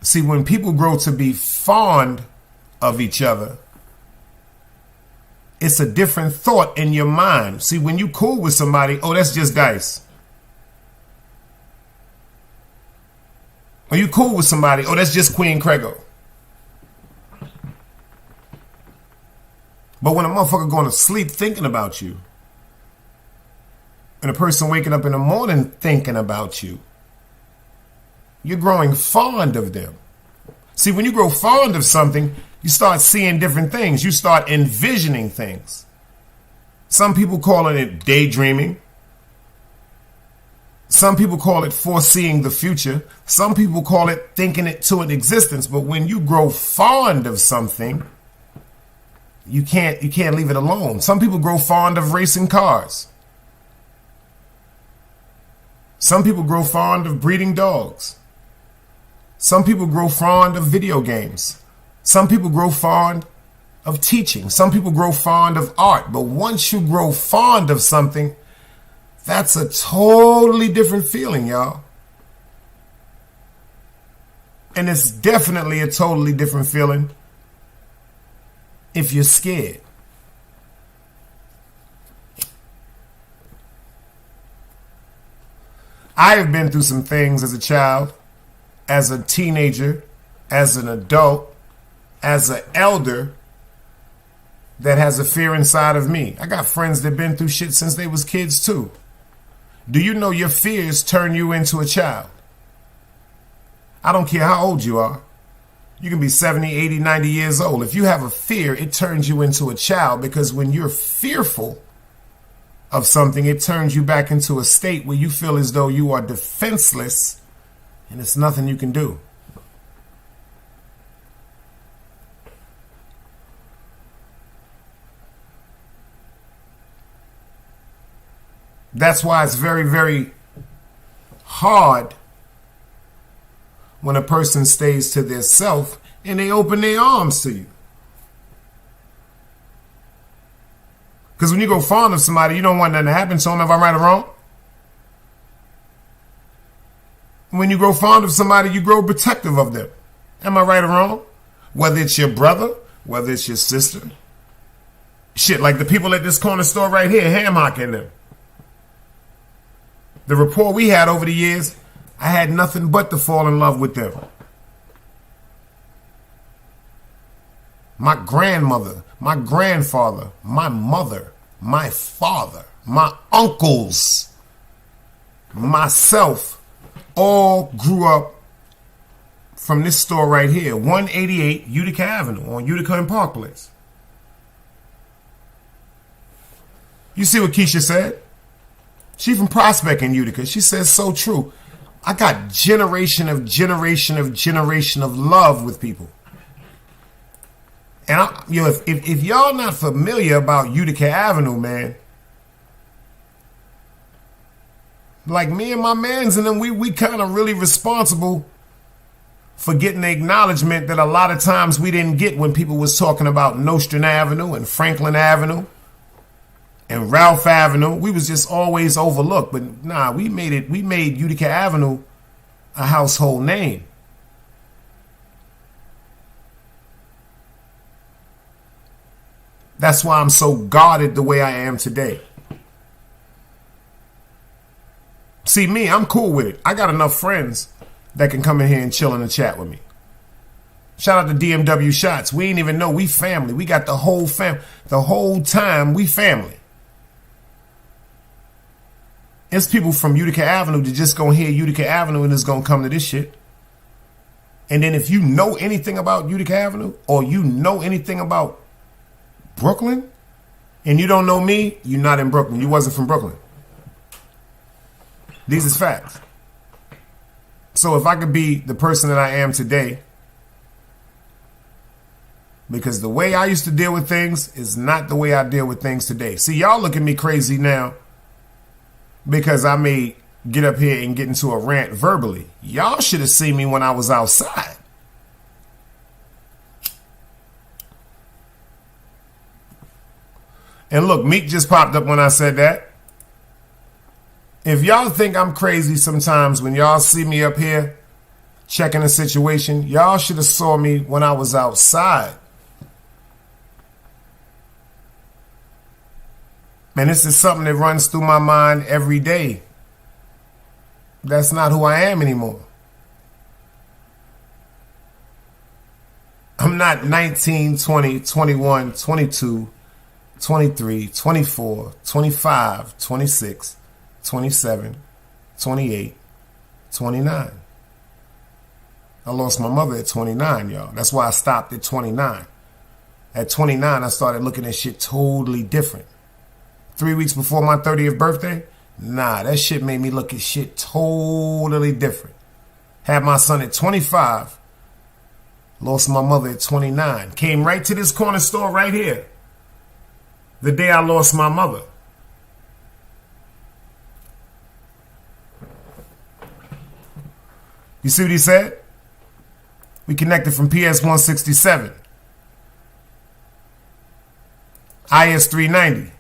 See, when people grow to be fond of each other, it's a different thought in your mind. See, when you cool with somebody, oh, that's just dice. When you cool with somebody, oh, that's just Queen Crego. But when a motherfucker going to sleep thinking about you, and a person waking up in the morning thinking about you, you're growing fond of them. See, when you grow fond of something, you start seeing different things. You start envisioning things. Some people call it daydreaming. Some people call it foreseeing the future. Some people call it thinking it to an existence. But when you grow fond of something, you can't leave it alone. Some people grow fond of racing cars. Some people grow fond of breeding dogs. Some people grow fond of video games. Some people grow fond of teaching. Some people grow fond of art. But once you grow fond of something, that's a totally different feeling, y'all. And it's definitely a totally different feeling if you're scared. I have been through some things as a child, as a teenager, as an adult, as an elder that has a fear inside of me. I got friends that been through shit since they was kids too. Do you know your fears turn you into a child? I don't care how old you are. You can be 70, 80, 90 years old. If you have a fear, it turns you into a child, because when you're fearful of something, it turns you back into a state where you feel as though you are defenseless and it's nothing you can do. That's why it's very, very hard when a person stays to their self and they open their arms to you. Because when you go fond of somebody, you don't want nothing to happen to them. Am I right or wrong? When you grow fond of somebody, you grow protective of them. Am I right or wrong? Whether it's your brother, whether it's your sister. Shit, like the people at this corner store right here, ham hocking them. The rapport we had over the years, I had nothing but to fall in love with them. My grandmother, my grandfather, my mother, my father, my uncles, myself, all grew up from this store right here, 188 Utica Avenue on Utica and Park Place. You see what Keisha said? She from Prospect in Utica. She says so true. I got generation of love with people. And if y'all not familiar about Utica Avenue, man, like me and my mans and them, we kind of really responsible for getting the acknowledgement that a lot of times we didn't get when people was talking about Nostrand Avenue and Franklin Avenue and Ralph Avenue. We was just always overlooked. But nah, we made Utica Avenue a household name. That's why I'm so guarded the way I am today. See, me, I'm cool with it. I got enough friends that can come in here and chill in the chat with me. Shout out to DMW Shots. We ain't even know we family. We got the whole fam. The whole time we family. It's people from Utica Avenue that just gonna hear Utica Avenue and is gonna come to this shit. And then if you know anything about Utica Avenue or you know anything about Brooklyn and you don't know me, you're not in Brooklyn. You wasn't from Brooklyn. These is facts. So if I could be the person that I am today, because the way I used to deal with things is not the way I deal with things today. See, y'all look at me crazy now because I may get up here and get into a rant verbally. Y'all should have seen me when I was outside. And look, Meek just popped up when I said that. If y'all think I'm crazy sometimes when y'all see me up here checking a situation, y'all should have saw me when I was outside. And this is something that runs through my mind every day. That's not who I am anymore. I'm not 19, 20, 21, 22, 23, 24, 25, 26, 27, 28, 29. I lost my mother at 29, y'all. That's why I stopped at 29. At 29, I started looking at shit totally different. 3 weeks before my 30th birthday, nah, that shit made me look at shit totally different. Had my son at 25, lost my mother at 29. Came right to this corner store right here the day I lost my mother. You see what he said? We connected from PS 167. IS 390.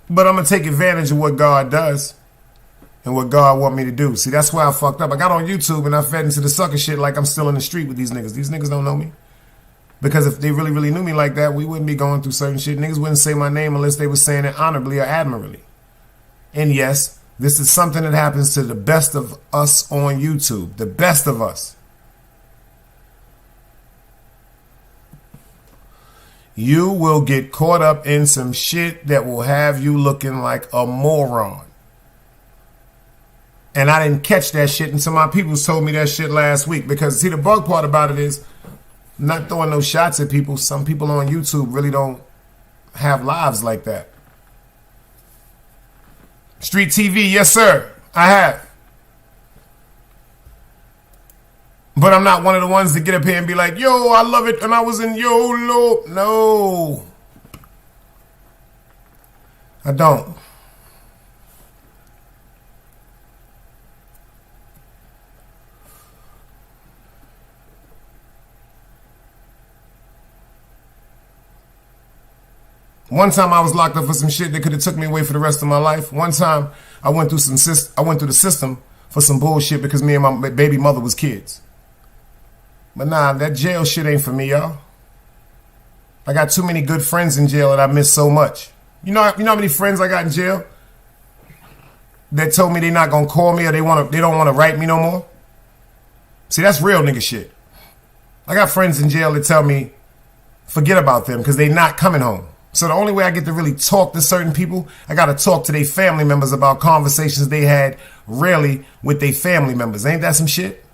But I'm going to take advantage of what God does and what God want me to do. See, that's why I fucked up. I got on YouTube and I fed into the sucker shit like I'm still in the street with these niggas. These niggas don't know me. Because if they really, really knew me like that, we wouldn't be going through certain shit. Niggas wouldn't say my name unless they were saying it honorably or admirably. And yes, this is something that happens to the best of us on YouTube. The best of us. You will get caught up in some shit that will have you looking like a moron. And I didn't catch that shit until my people told me that shit last week. Because see, the bug part about it is, I'm not throwing no shots at people. Some people on YouTube really don't have lives like that. Street TV, yes sir, I have. But I'm not one of the ones that get up here and be like, yo, I love it, and I was in YOLO. No. I don't. One time I was locked up for some shit that could have took me away for the rest of my life. One time I went through the system for some bullshit because me and my baby mother was kids. But nah, that jail shit ain't for me, y'all. I got too many good friends in jail that I miss so much. You know how many friends I got in jail that told me they not gonna call me or they don't want to write me no more? See, that's real nigga shit. I got friends in jail that tell me forget about them because they not coming home. So the only way I get to really talk to certain people, I got to talk to their family members about conversations they had rarely with their family members. Ain't that some shit?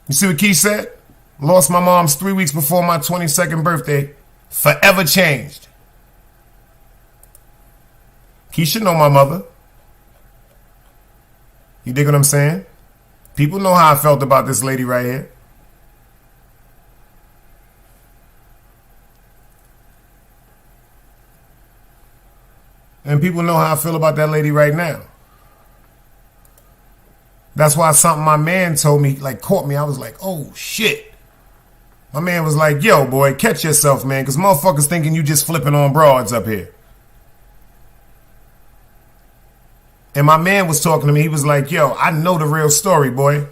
You see what Key said? Lost my mom's 3 weeks before my 22nd birthday. Forever changed. Key should know my mother. You dig what I'm saying? People know how I felt about this lady right here. And people know how I feel about that lady right now. That's why something my man told me, like, caught me. I was like, oh, shit. My man was like, yo, boy, catch yourself, man, because motherfuckers thinking you just flipping on broads up here. And my man was talking to me. He was like, yo, I know the real story, boy.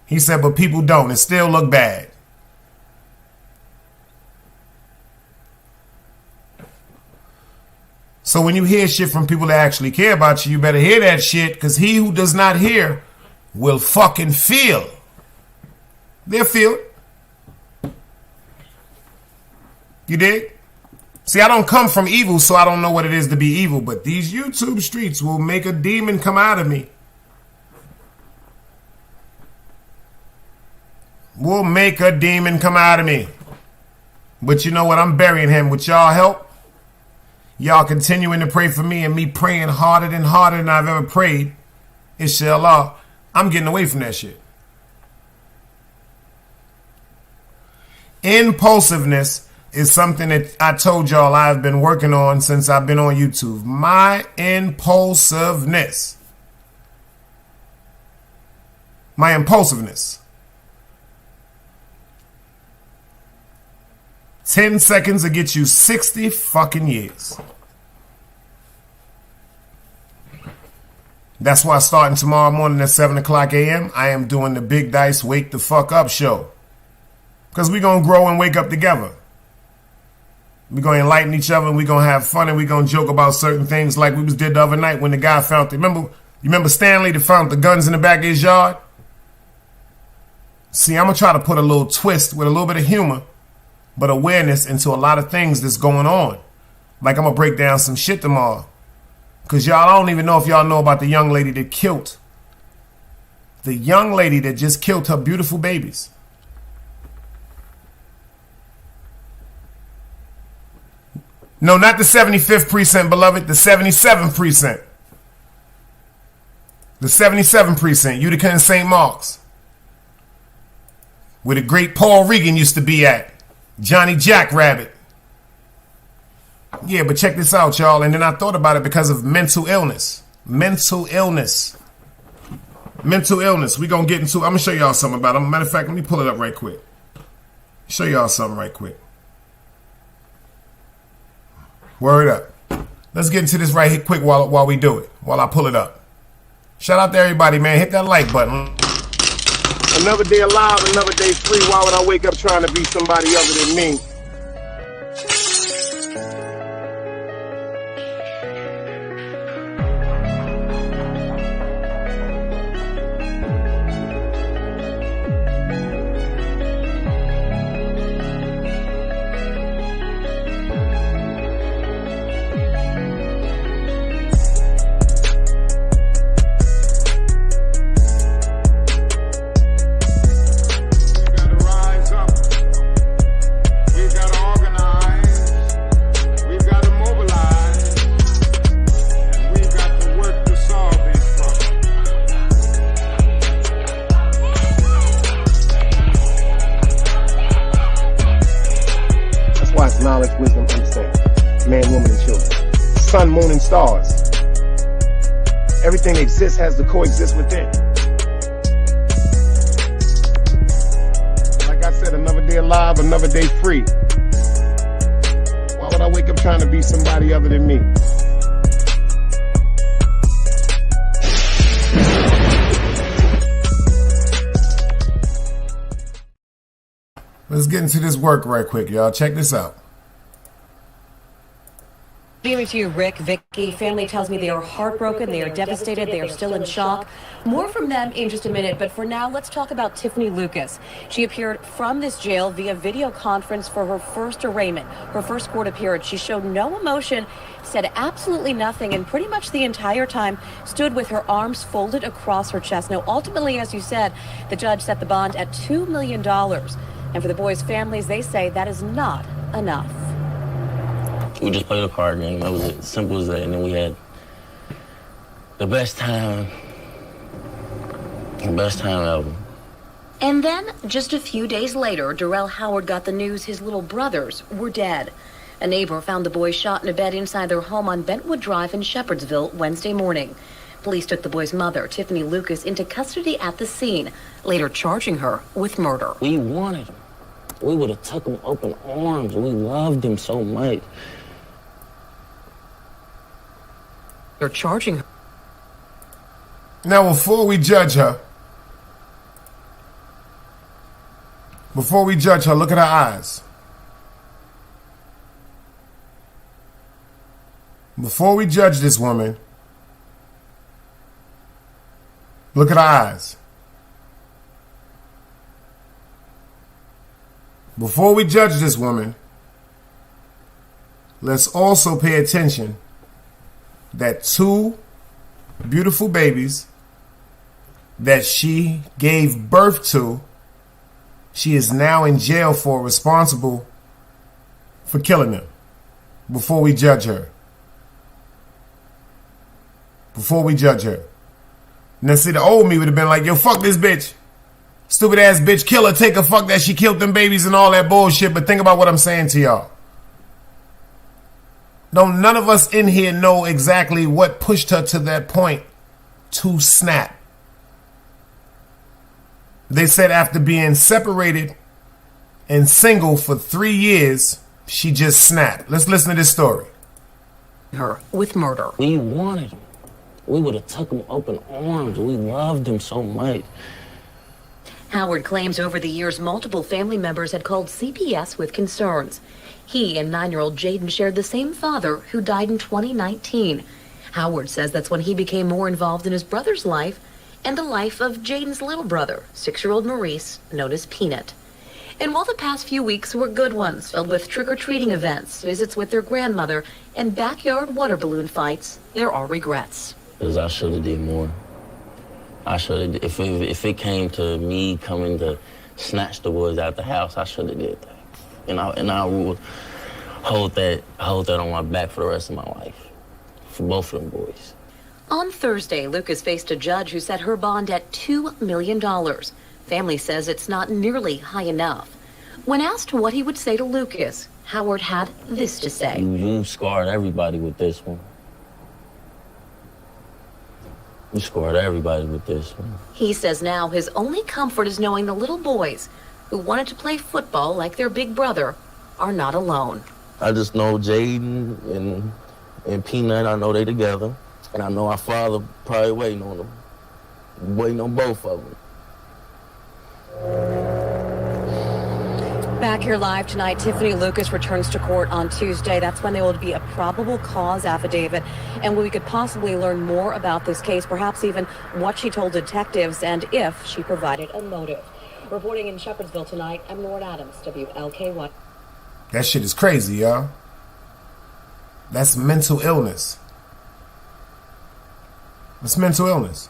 He said, but people don't. It still look bad. So when you hear shit from people that actually care about you, you better hear that shit, because he who does not hear will fucking feel. They'll feel it. You dig? See, I don't come from evil, so I don't know what it is to be evil, but these YouTube streets will make a demon come out of me. will make a demon come out of me. But you know what? I'm burying him with y'all help. Y'all continuing to pray for me and me praying harder than I've ever prayed. Inshallah, I'm getting away from that shit. Impulsiveness is something that I told y'all I've been working on since I've been on YouTube. My impulsiveness. My impulsiveness. 10 seconds will get you 60 fucking years. That's why starting tomorrow morning at 7 o'clock a.m., I am doing the Big Dice Wake the Fuck Up show. Because we're going to grow and wake up together. We're going to enlighten each other and we're going to have fun and we're going to joke about certain things like we did the other night when the guy found you remember Stanley that found the guns in the back of his yard? See, I'm going to try to put a little twist with a little bit of humor, but awareness into a lot of things that's going on. Like I'm going to break down some shit tomorrow. Because y'all, I don't even know if y'all know about the young lady that killed. The young lady that just killed her beautiful babies. No, not the 75th precinct, beloved. The 77th precinct. The 77th precinct, Utica and St. Mark's. Where the great Paul Regan used to be at. Johnny Jackrabbit. Yeah, but check this out, y'all. And then I thought about it because of mental illness. Mental illness. Mental illness. We're going to get into it. I'm going to show y'all something about it. Matter of fact, let me pull it up right quick. Show y'all something right quick. Word up. Let's get into this right here quick while we do it. While I pull it up. Shout out to everybody, man. Hit that like button. Another day alive, another day free. Why would I wake up trying to be somebody other than me? Knowledge, wisdom, understanding. Man, woman, and children. Sun, moon, and stars. Everything that exists has to coexist within. Like I said, another day alive, another day free. Why would I wake up trying to be somebody other than me? Let's get into this work right quick, y'all. Check this out. Giving to you, Rick, Vicky. Family tells me they are heartbroken, they are devastated, they are still in shock. More from them in just a minute, but for now, let's talk about Tiffany Lucas. She appeared from this jail via video conference for her first arraignment, her first court appearance. She showed no emotion, said absolutely nothing, and pretty much the entire time stood with her arms folded across her chest. Now, ultimately, as you said, the judge set the bond at $2 million. And for the boys' families, they say that is not enough. We just played a card game. That was it. Simple as that. And then we had the best time ever. And then, just a few days later, Darrell Howard got the news his little brothers were dead. A neighbor found the boys shot in a bed inside their home on Bentwood Drive in Shepherdsville Wednesday morning. Police took the boys' mother, Tiffany Lucas, into custody at the scene, later charging her with murder. We wanted him. We would have took him open arms. We loved him so much. They're charging her. Now, before we judge her, look at her eyes. Before we judge this woman, look at her eyes. Before we judge this woman, let's also pay attention that two beautiful babies that she gave birth to, She is now in jail for responsible for killing them. Before we judge her. Before we judge her. Now see, the old me would have been like, yo, fuck this bitch. Stupid ass bitch, kill her, take her, fuck that, she killed them babies and all that bullshit. But think about what I'm saying to y'all. No, none of us in here know exactly what pushed her to that point to snap. They said after being separated and single for 3 years, she just snapped. Let's listen to this story. Her with murder. We wanted him. We would have took him open arms. We loved him so much. Howard claims over the years multiple family members had called CPS with concerns. He and 9-year-old Jaden shared the same father who died in 2019. Howard says that's when he became more involved in his brother's life and the life of Jaden's little brother, 6-year-old Maurice, known as Peanut. And while the past few weeks were good ones, filled with trick-or-treating events, visits with their grandmother, and backyard water balloon fights, there are regrets. Because I should have did more. I should have. If it came to me coming to snatch the boys out the house, I should have did that. And I will hold that on my back for the rest of my life, for both of them boys. On Thursday, Lucas faced a judge who set her bond at $2 million. Family says it's not nearly high enough. When asked what he would say to Lucas, Howard had this to say. You scarred everybody with this one. You scarred everybody with this one. He says now his only comfort is knowing the little boys who wanted to play football like their big brother are not alone. I just know Jaden and Peanut, I know they together. And I know our father probably waiting on them. Waiting on both of them. Back here live tonight, Tiffany Lucas returns to court on Tuesday. That's when there will be a probable cause affidavit, and we could possibly learn more about this case, perhaps even what she told detectives and if she provided a motive. Reporting in Shepherdsville tonight, I'm Lord Adams, WLKY. That shit is crazy, y'all. That's mental illness. It's mental illness.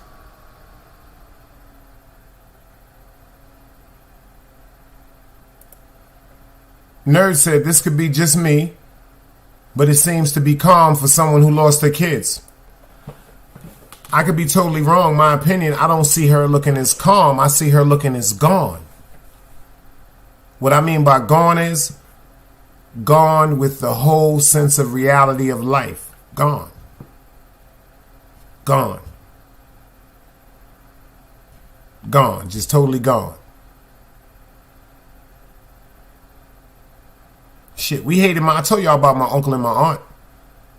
Nerd said this could be just me, but it seems to be calm for someone who lost their kids. I could be totally wrong. My opinion, I don't see her looking as calm. I see her looking as gone. What I mean by gone is gone with the whole sense of reality of life. Gone. Gone. Gone. Just totally gone. Shit, we hated I told y'all about my uncle and my aunt.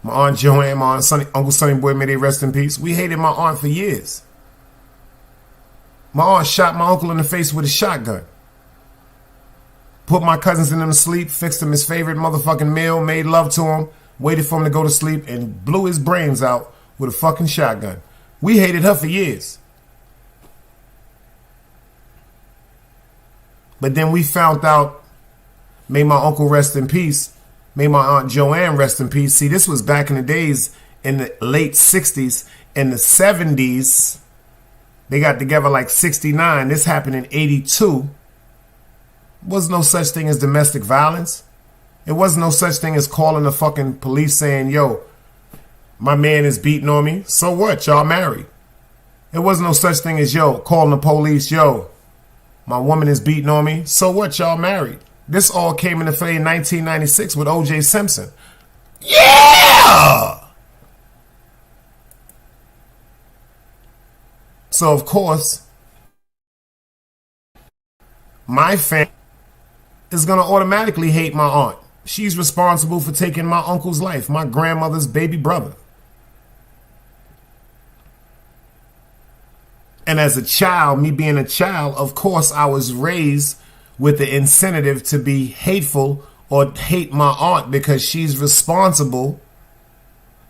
My aunt Joanne, my aunt Sonny, Uncle Sonny Boy, may they rest in peace. We hated my aunt for years. My aunt shot my uncle in the face with a shotgun. Put my cousins in them to sleep, fixed him his favorite motherfucking meal, made love to him, waited for him to go to sleep, and blew his brains out with a fucking shotgun. We hated her for years. But then we found out, may my uncle rest in peace, may my aunt Joanne rest in peace. See, this was back in the days in the late 60s. In the 70s, they got together like 69. This happened in 82. Was no such thing as domestic violence. It wasn't no such thing as calling the fucking police saying, yo, my man is beating on me. So what? Y'all married. It wasn't no such thing as, yo, calling the police, yo, my woman is beating on me. So what? Y'all married. This all came into play in 1996 with O.J. Simpson. Yeah! So, of course, my family is going to automatically hate my aunt. She's responsible for taking my uncle's life, my grandmother's baby brother. And as a child, me being a child, of course, I was raised with the incentive to be hateful or hate my aunt because she's responsible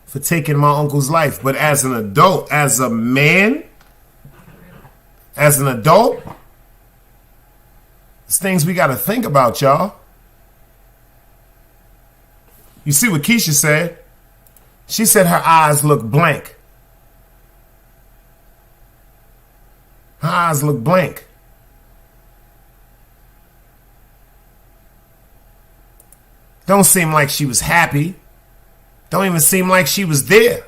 for taking my uncle's life. But as an adult, as a man, as an adult, it's things we got to think about, y'all. You see what Keisha said? She said her eyes look blank. Her eyes look blank. Don't seem like she was happy. Don't even seem like she was there.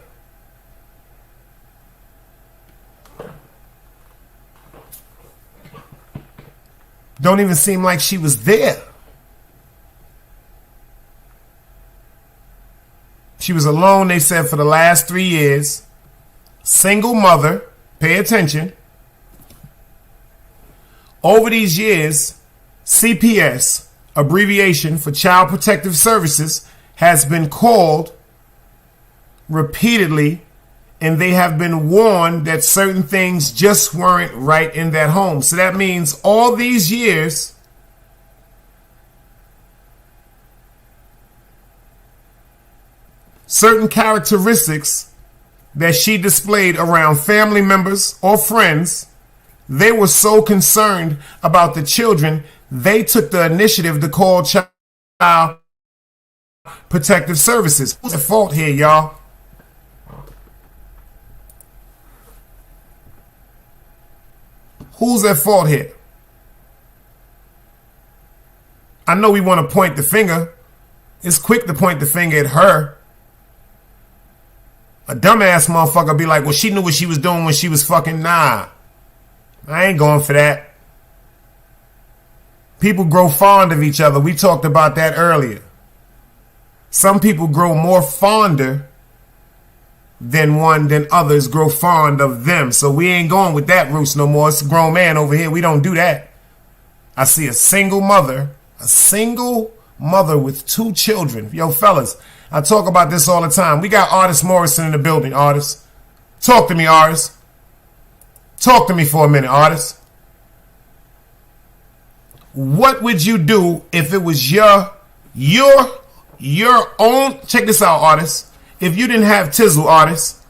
Don't even seem like she was there. She was alone, they said, for the last 3 years. Single mother. Pay attention. Over these years, CPS, abbreviation for Child Protective Services, has been called repeatedly, and they have been warned that certain things just weren't right in that home. So that means all these years, certain characteristics that she displayed around family members or friends, they were so concerned about the children, they took the initiative to call Child Protective Services. Who's at fault here, y'all? Who's at fault here? I know we want to point the finger. It's quick to point the finger at her. A dumbass motherfucker be like, well, she knew what she was doing when she was fucking. Nah. I ain't going for that. People grow fond of each other. We talked about that earlier. Some people grow more fonder than others grow fond of them. So we ain't going with that roots no more. It's a grown man over here. We don't do that. I see a single mother with 2 children. Yo, fellas, I talk about this all the time. We got Artist Morrison in the building. Artist, talk to me, Artist. Talk to me for a minute, Artist. What would you do if it was your own? Check this out, Artist. If you didn't have Tizzle, Artist,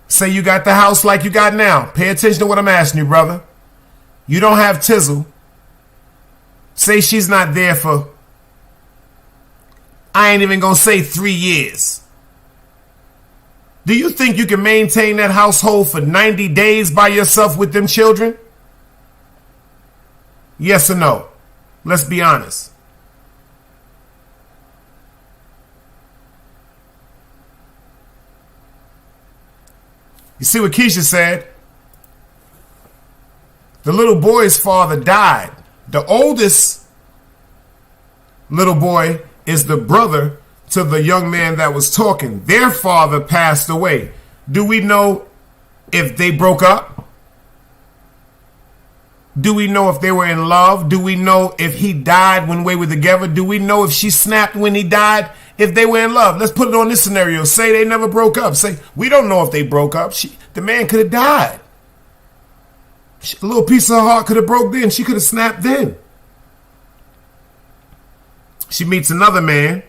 say you got the house like you got now. Pay attention to what I'm asking you, brother. You don't have Tizzle. Say she's not there for, I ain't even gonna say 3 years. Do you think you can maintain that household for 90 days by yourself with them children? Yes or no? Let's be honest. You see what Keisha said? The little boy's father died. The oldest little boy is the brother to the young man that was talking. Their father passed away. Do we know if they broke up? Do we know if they were in love? Do we know if he died when they were together? Do we know if she snapped when he died? If they were in love? Let's put it on this scenario. Say they never broke up. Say, we don't know if they broke up. The man could have died. A little piece of her heart could have broke then. She could have snapped then. She meets another man.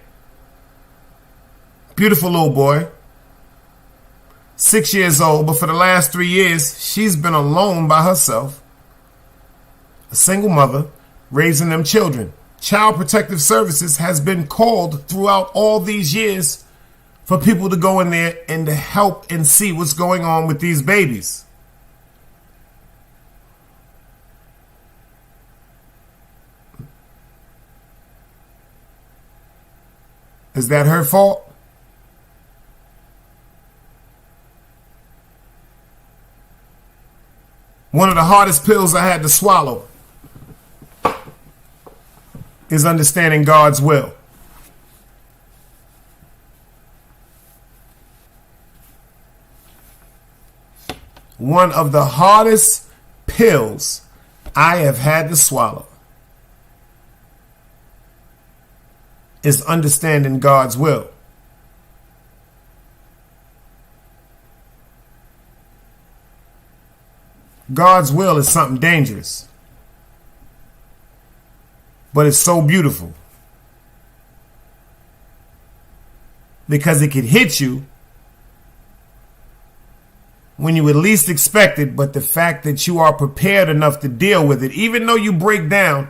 Beautiful little boy. 6 years old, but for the last 3 years, she's been alone by herself. A single mother raising them children. Child Protective Services has been called throughout all these years for people to go in there and to help and see what's going on with these babies. Is that her fault? One of the hardest pills I had to swallow is understanding God's will. One of the hardest pills I have had to swallow is understanding God's will. God's will is something dangerous, but it's so beautiful because it could hit you when you would least expect it, but the fact that you are prepared enough to deal with it, even though you break down,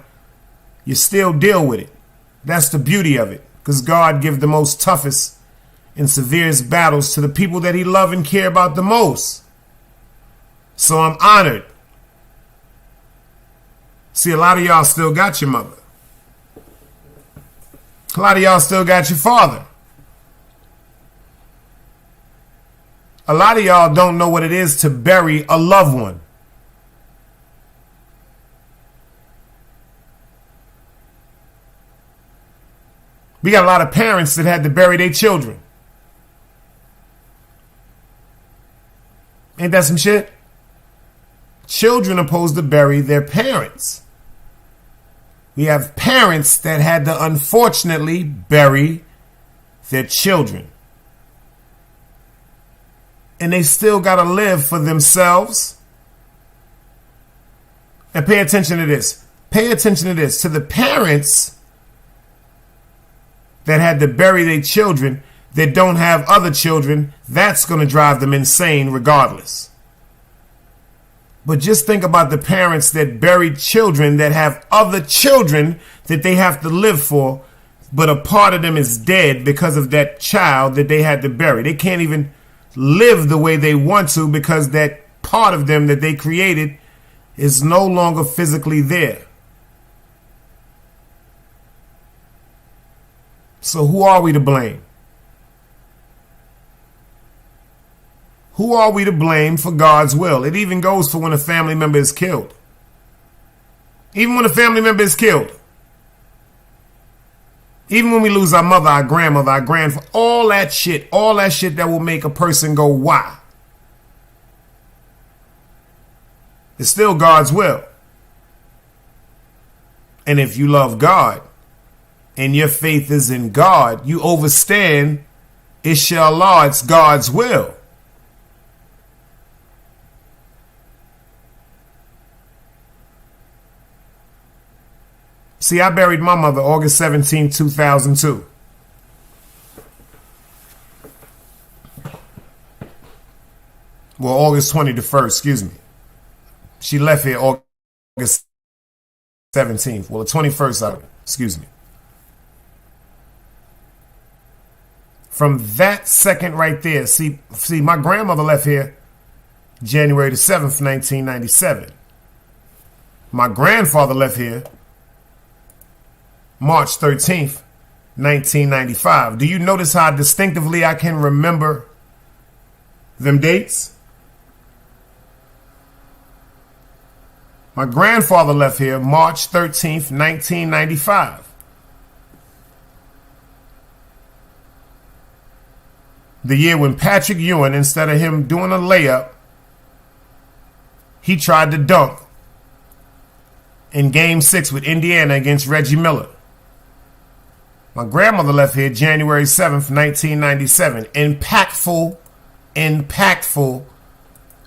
you still deal with it. That's the beauty of it, because God gives the most toughest and severest battles to the people that he love and care about the most. So I'm honored. See, a lot of y'all still got your mother. A lot of y'all still got your father. A lot of y'all don't know what it is to bury a loved one. We got a lot of parents that had to bury their children. Ain't that some shit? Children are supposed to bury their parents. We have parents that had to unfortunately bury their children. And they still got to live for themselves. And pay attention to this. Pay attention to this. To the parents that had to bury their children that don't have other children, that's going to drive them insane regardless. But just think about the parents that bury children that have other children that they have to live for, but a part of them is dead because of that child that they had to bury. They can't even live the way they want to because that part of them that they created is no longer physically there. So who are we to blame? Who are we to blame for God's will? It even goes for when a family member is killed. Even when a family member is killed. Even when we lose our mother, our grandmother, our grandfather, all that shit that will make a person go, why? It's still God's will. And if you love God and your faith is in God, you overstand, inshallah, it's God's will. See, I buried my mother August 17, 2002. Well, August 21st, excuse me. She left here August 17th. Well, the 21st, excuse me. From that second right there, see, my grandmother left here January the 7th, 1997. My grandfather left here March 13th, 1995. Do you notice how distinctively I can remember them dates? My grandfather left here March 13th, 1995. The year when Patrick Ewing, instead of him doing a layup, he tried to dunk in Game 6 with Indiana against Reggie Miller. My grandmother left here January 7th, 1997. Impactful,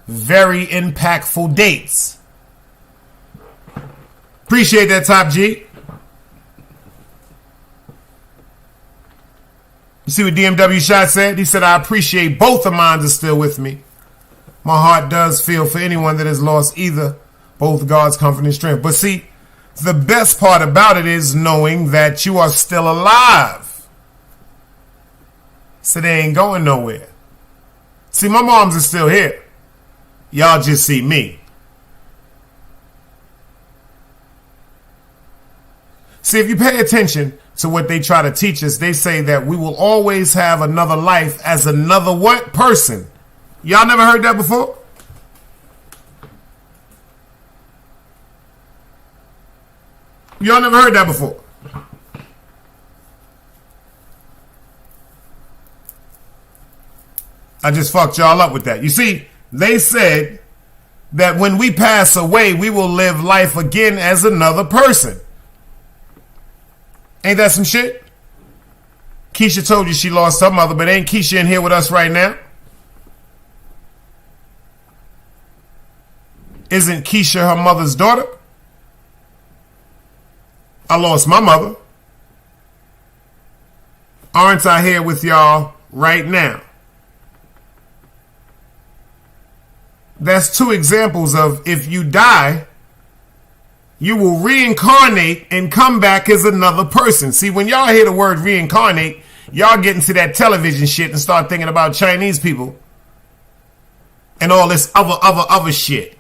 very impactful dates. Appreciate that, Top G. You see what DMW Shot said? He said, I appreciate both of mine are still with me. My heart does feel for anyone that has lost either. Both God's comfort and strength. But see, the best part about it is knowing that you are still alive. So they ain't going nowhere. See, my moms are still here. Y'all just see me. See, if you pay attention to what they try to teach us, they say that we will always have another life as another what person? Y'all never heard that before? Y'all never heard that before? I just fucked y'all up with that. You see, they said that when we pass away, we will live life again as another person. Ain't that some shit? Keisha told you she lost her mother, but ain't Keisha in here with us right now? Isn't Keisha her mother's daughter? I lost my mother. Aren't I here with y'all right now? That's two examples of if you die, you will reincarnate and come back as another person. See, when y'all hear the word reincarnate, y'all get into that television shit and start thinking about Chinese people and all this other shit.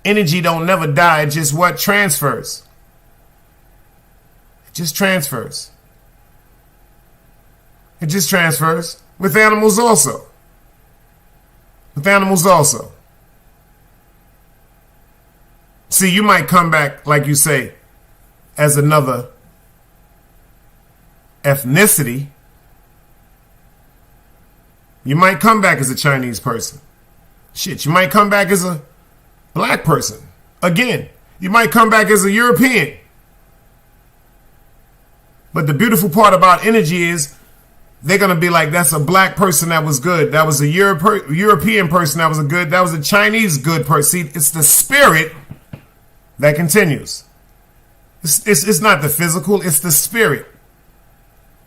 Energy don't never die, it just what transfers. It just transfers. It just transfers. With animals also. With animals also. See, you might come back, like you say, as another ethnicity. You might come back as a Chinese person. Shit, you might come back as a black person. Again, you might come back as a European. But the beautiful part about energy is they're going to be like, that's a black person that was good. That was a European person that was a good. That was a Chinese good person. See, it's the spirit that continues. It's not the physical, it's the spirit.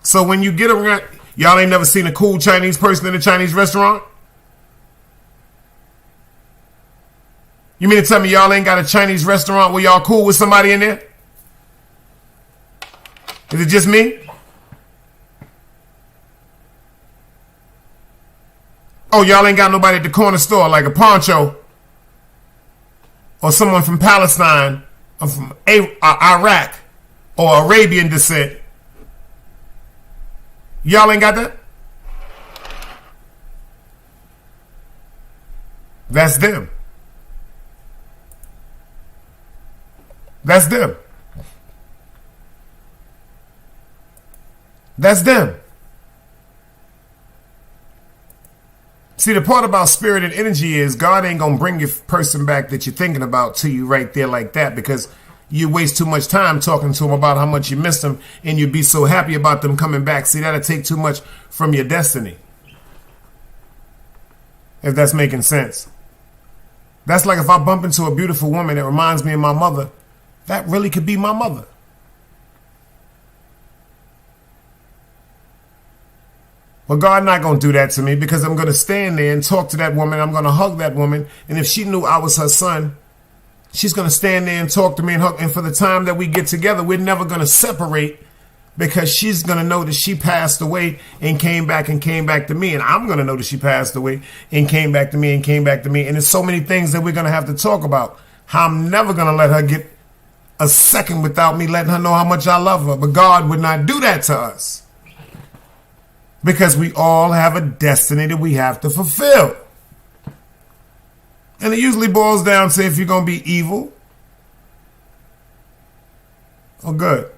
So when you get around, y'all ain't never seen a cool Chinese person in a Chinese restaurant? You mean to tell me y'all ain't got a Chinese restaurant where y'all cool with somebody in there? Is it just me? Oh, y'all ain't got nobody at the corner store like a Poncho or someone from Palestine or from Iraq or Arabian descent. Y'all ain't got that? That's them. That's them. That's them. See, the part about spirit and energy is God ain't going to bring your person back that you're thinking about to you right there like that, because you waste too much time talking to them about how much you missed them and you'd be so happy about them coming back. See, that'll take too much from your destiny. If that's making sense. That's like if I bump into a beautiful woman that reminds me of my mother, that really could be my mother. But God not going to do that to me, because I'm going to stand there and talk to that woman. I'm going to hug that woman. And if she knew I was her son, she's going to stand there and talk to me and hug. And for the time that we get together, we're never going to separate, because she's going to know that she passed away and came back to me. And I'm going to know that she passed away and came back to me and came back to me. And there's so many things that we're going to have to talk about. How I'm never going to let her get a second without me letting her know how much I love her. But God would not do that to us, because we all have a destiny that we have to fulfill. And it usually boils down to if you're going to be evil or good.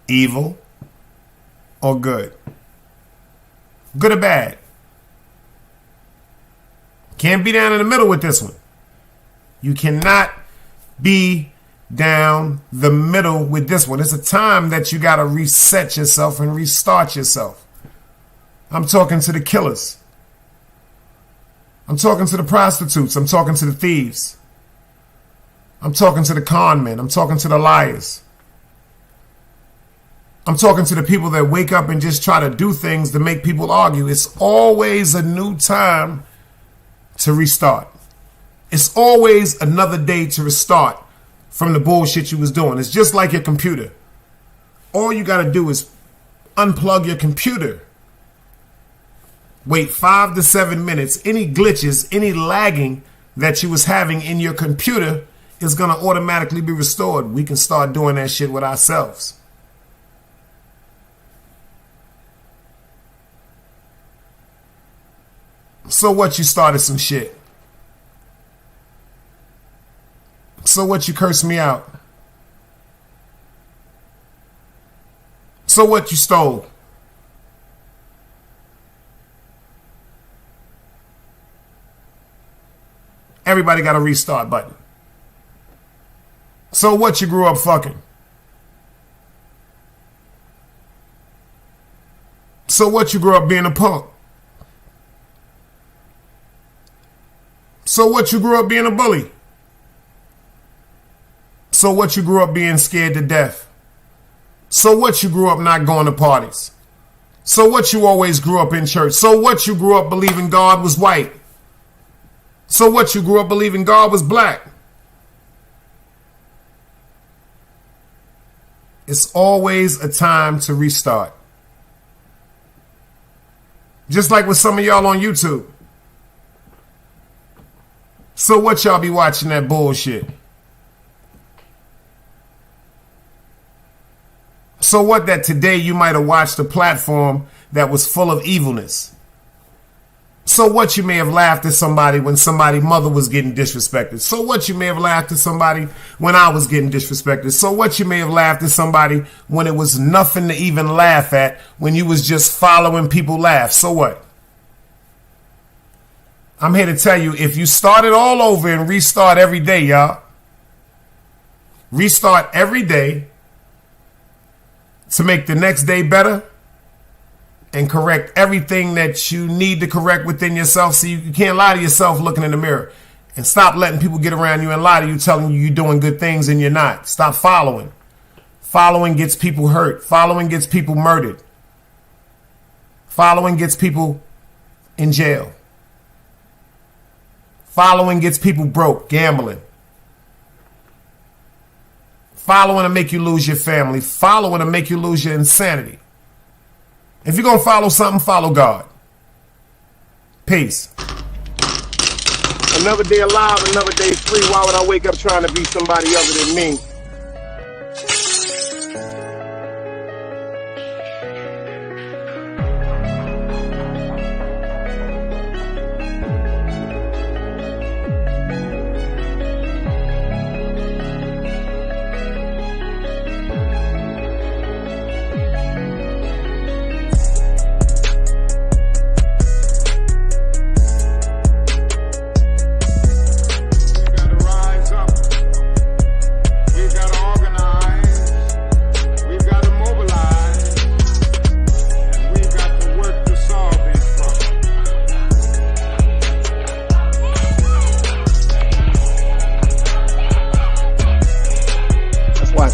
Evil or good. Good or bad. Can't be down in the middle with this one. You cannot be down the middle with this one. It's a time that you got to reset yourself and restart yourself. I'm talking to the killers. I'm talking to the prostitutes. I'm talking to the thieves. I'm talking to the con men. I'm talking to the liars. I'm talking to the people that wake up and just try to do things to make people argue. It's always a new time to restart. It's always another day to restart from the bullshit you was doing. It's just like your computer. All you got to do is unplug your computer. Wait 5 to 7 minutes. Any glitches, any lagging that you was having in your computer is going to automatically be restored. We can start doing that shit with ourselves. So what, you started some shit? So what, you cursed me out? So what, you stole? Everybody got a restart button. So what, you grew up fucking? So what, you grew up being a punk? So what, you grew up being a bully? So what, you grew up being scared to death? So what, you grew up not going to parties? So what, you always grew up in church? So what, you grew up believing God was white? So what, you grew up believing God was black? It's always a time to restart. Just like with some of y'all on YouTube. So what, y'all be watching that bullshit? So what that today you might have watched a platform that was full of evilness? So what you may have laughed at somebody when somebody's mother was getting disrespected? So what you may have laughed at somebody when I was getting disrespected? So what you may have laughed at somebody when it was nothing to even laugh at, when you was just following people laugh? So what? I'm here to tell you, if you start it all over and restart every day, y'all. Restart every day to make the next day better and correct everything that you need to correct within yourself. So you can't lie to yourself looking in the mirror. And stop letting people get around you and lie to you, telling you you're doing good things and you're not. Stop following. Following gets people hurt. Following gets people murdered. Following gets people in jail. Following gets people broke, gambling. Following to make you lose your family. Following to make you lose your insanity. If you're going to follow something, follow God. Peace. Another day alive, another day free. Why would I wake up trying to be somebody other than me?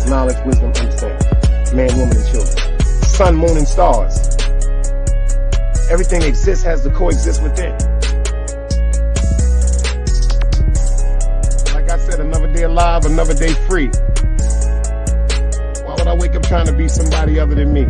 Knowledge, wisdom, understanding. Man, woman, and children. Sun, moon, and stars. Everything exists has to coexist within. Like I said, another day alive, another day free. Why would I wake up trying to be somebody other than me?